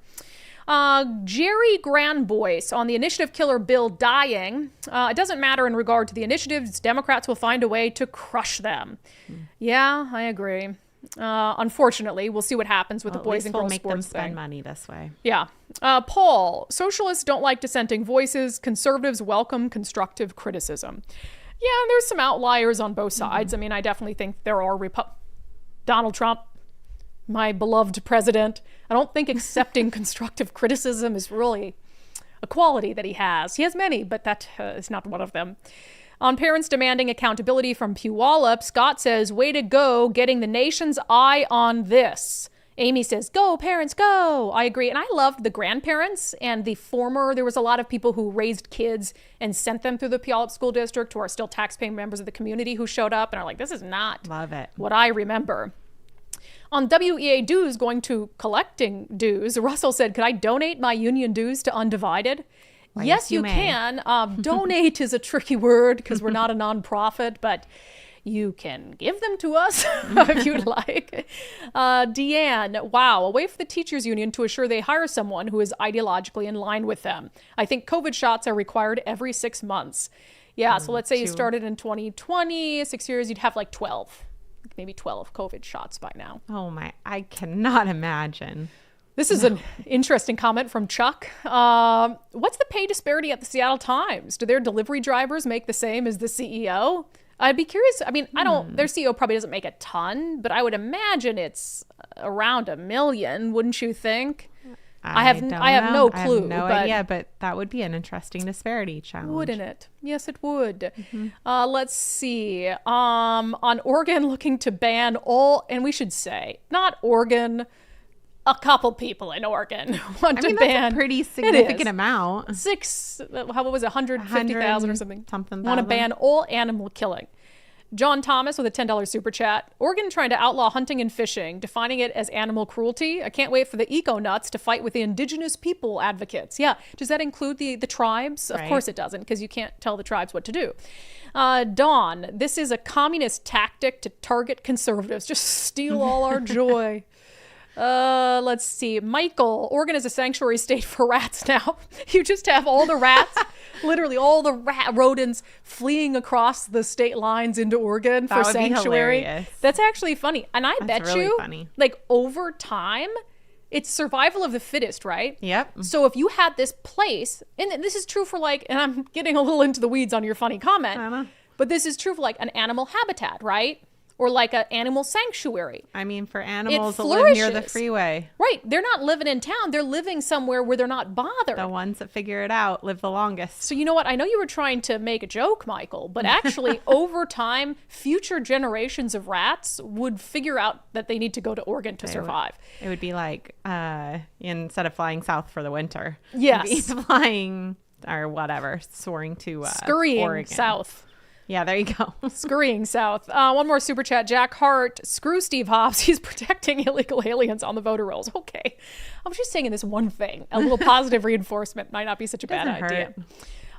Jerry Granboyce on the initiative killer bill dying. It doesn't matter in regard to the initiatives. Democrats will find a way to crush them. Yeah, I agree. Unfortunately, we'll see what happens with the boys and girls make sports them spend thing. money this way. Yeah. Paul, socialists don't like dissenting voices. Conservatives welcome constructive criticism. Yeah, there's some outliers on both sides. I mean, I definitely think there are Donald Trump, my beloved president. I don't think accepting constructive criticism is really a quality that he has. He has many, but that is not one of them. On parents demanding accountability from Puyallup, Scott says, way to go, getting the nation's eye on this. Amy says, go, parents, go. I agree. And I loved the grandparents and there was a lot of people who raised kids and sent them through the Puyallup School District who are still taxpaying members of the community who showed up and are like, this is not what I remember. On WEA dues, going to collecting dues, Russell said, could I donate my union dues to unDivided? Well, yes, you can. Donate is a tricky word because we're not a nonprofit, but you can give them to us if you'd like. Deanne, wow, away from the teachers union to assure they hire someone who is ideologically in line with them. I think COVID shots are required every 6 months. Yeah, so let's say you started in 2020, 6 years, you'd have like 12, maybe 12 COVID shots by now. Oh my, I cannot imagine. This is an interesting comment from Chuck. What's the pay disparity at the Seattle Times? Do their delivery drivers make the same as the CEO? I'd be curious. I mean, their CEO probably doesn't make a ton, but I would imagine it's around $1 million, wouldn't you think? I have no clue. I have no idea, but that would be an interesting disparity challenge. Wouldn't it? Yes, it would. Let's see. On Oregon looking to ban all, and we should say, not Oregon, a couple people in Oregon want to ban. That's a pretty significant amount. What was it, 150,000 or something? Want to ban all animal killing. John Thomas with a $10 super chat. Oregon trying to outlaw hunting and fishing, defining it as animal cruelty. I can't wait for the eco-nuts to fight with the indigenous people advocates. Yeah. Does that include the tribes? Right. Of course it doesn't, because you can't tell the tribes what to do. Dawn, this is a communist tactic to target conservatives. Just steal all our joy. Let's see. Michael, Oregon is a sanctuary state for rats now. You just have all the rats, literally all the rodents fleeing across the state lines into Oregon for sanctuary. That's actually funny. And I bet really you, funny. Like over time, it's survival of the fittest, right? Yep. So if you had this place, and this is true for like, and I'm getting a little into the weeds on your funny comment, but this is true for like an animal habitat, right? Or like an animal sanctuary. I mean, for animals that live near the freeway. Right. They're not living in town. They're living somewhere where they're not bothered. The ones that figure it out live the longest. So you know what? I know you were trying to make a joke, Michael, but actually over time, future generations of rats would figure out that they need to go to Oregon to survive. It would be like instead of flying south for the winter. Yes. It'd be flying or whatever, soaring to scurrying Oregon. south. Yeah, there you go. Scurrying south. One more super chat. Jack Hart, screw Steve Hobbs. He's protecting illegal aliens on the voter rolls. Okay. I was just saying this one thing. A little positive reinforcement might not be such a bad idea.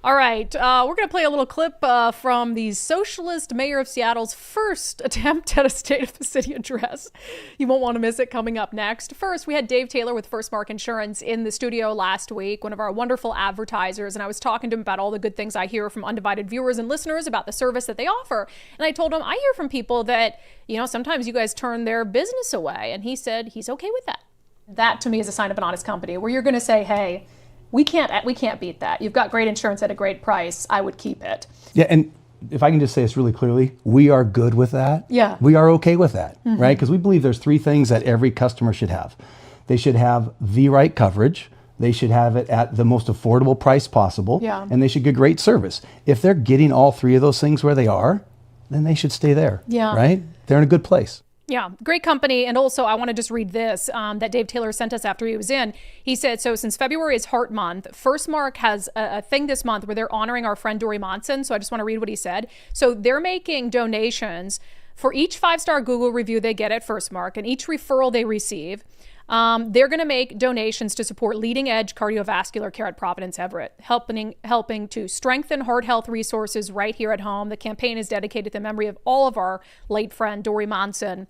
All right. We're going to play a little clip from the socialist mayor of Seattle's first attempt at a State of the City address. You won't want to miss it coming up next. First, we had Dave Taylor with First Mark Insurance in the studio last week, one of our wonderful advertisers. And I was talking to him about all the good things I hear from undivided viewers and listeners about the service that they offer. And I told him, I hear from people that, sometimes you guys turn their business away. And he said he's okay with that. That to me is a sign of an honest company where you're going to say, hey, we can't beat that. You've got great insurance at a great price. I would keep it. Yeah, and if I can just say this really clearly, we are good with that. Yeah. We are okay with that, right? Because we believe there's 3 things that every customer should have. They should have the right coverage. They should have it at the most affordable price possible. Yeah. And they should get great service. If they're getting all 3 of those things where they are, then they should stay there. Yeah. Right? They're in a good place. Yeah, great company. And also, I want to just read this that Dave Taylor sent us after he was in. He said, so since February is Heart Month, First Mark has a thing this month where they're honoring our friend Dory Monson. So I just want to read what he said. So they're making donations for each 5-star Google review they get at First Mark and each referral they receive. They're going to make donations to support leading edge cardiovascular care at Providence Everett, helping to strengthen heart health resources right here at home. The campaign is dedicated to the memory of all of our late friend, Dory Monson.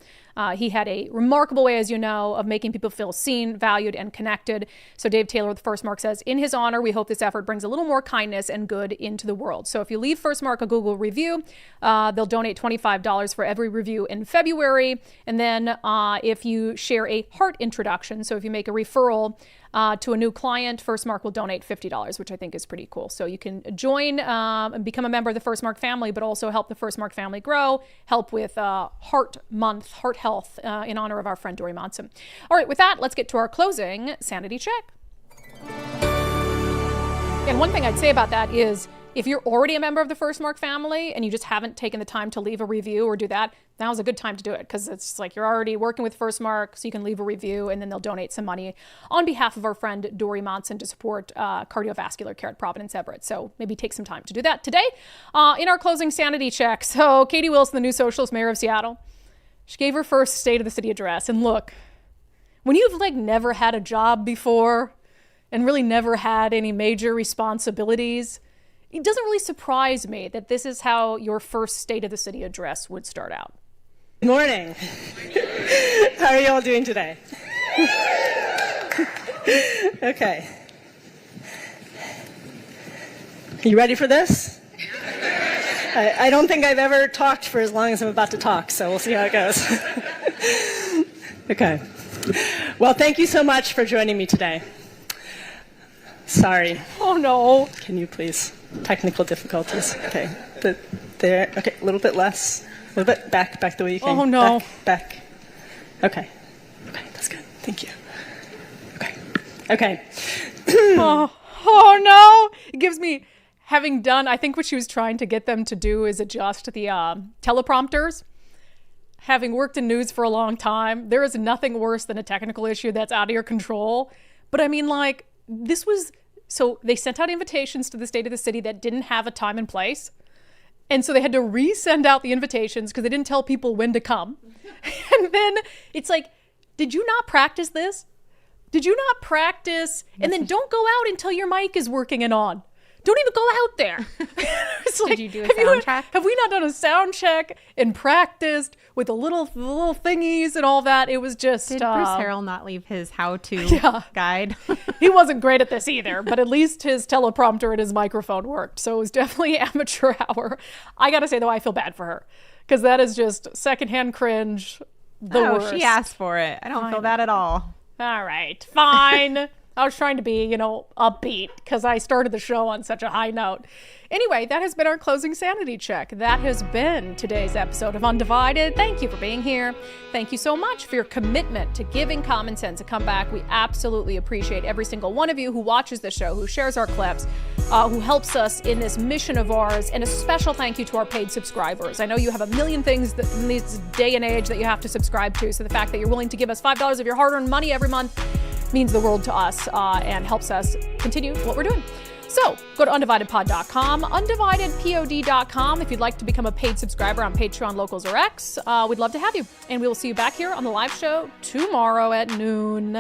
He had a remarkable way, as you know, of making people feel seen, valued, and connected. So Dave Taylor with First Mark says, in his honor, we hope this effort brings a little more kindness and good into the world. So if you leave First Mark a Google review, they'll donate $25 for every review in February. And then if you share a heart introduction, so if you make a referral to a new client, First Mark will donate $50, which I think is pretty cool. So you can join and become a member of the First Mark family, but also help the First Mark family grow, help with Heart Month, heart health in honor of our friend Dory Monson. All right, with that, let's get to our closing sanity check. And one thing I'd say about that is, if you're already a member of the First Mark family and you just haven't taken the time to leave a review or do that, now's a good time to do it, because it's like you're already working with First Mark, so you can leave a review and then they'll donate some money on behalf of our friend Dory Monson to support cardiovascular care at Providence Everett. So maybe take some time to do that today. In our closing sanity check, so Katie Wilson, the new socialist mayor of Seattle, she gave her first State of the City address. And look, when you've never had a job before and really never had any major responsibilities, it doesn't really surprise me that this is how your first State of the City address would start out. Good morning. How are you all doing today? Okay. You ready for this? I don't think I've ever talked for as long as I'm about to talk, so we'll see how it goes. Okay. Well, thank you so much for joining me today. Sorry. Oh, no. Can you please? Technical difficulties. Okay. There. Okay. A little bit less. A little bit back the way you came. Oh, no. Back. Okay. Okay. That's good. Thank you. Okay. Oh, no. It gives me, having done, I think what she was trying to get them to do is adjust the teleprompters. Having worked in news for a long time, there is nothing worse than a technical issue that's out of your control. But I mean, this was, so they sent out invitations to the State of the City that didn't have a time and place. And so they had to resend out the invitations because they didn't tell people when to come. And then it's like, did you not practice this? Did you not practice? And then don't go out until your mic is working and on. Don't even go out there. It's Did you do a sound check? Have we not done a sound check and practiced with the little thingies and all that? It was just... Did Bruce Harrell not leave his how-to guide? He wasn't great at this either, but at least his teleprompter and his microphone worked. So it was definitely amateur hour. I got to say, though, I feel bad for her, because that is just secondhand cringe. The worst. She asked for it. I don't feel bad at all. All right, fine. I was trying to be, upbeat because I started the show on such a high note. Anyway, that has been our closing sanity check. That has been today's episode of Undivided. Thank you for being here. Thank you so much for your commitment to giving common sense a comeback. We absolutely appreciate every single one of you who watches the show, who shares our clips, who helps us in this mission of ours. And a special thank you to our paid subscribers. I know you have a million things in this day and age that you have to subscribe to. So the fact that you're willing to give us $5 of your hard-earned money every month means the world to us and helps us continue what we're doing. So go to undividedpod.com, undividedpod.com if you'd like to become a paid subscriber on Patreon, Locals, or X. We'd love to have you. And we will see you back here on the live show tomorrow at noon.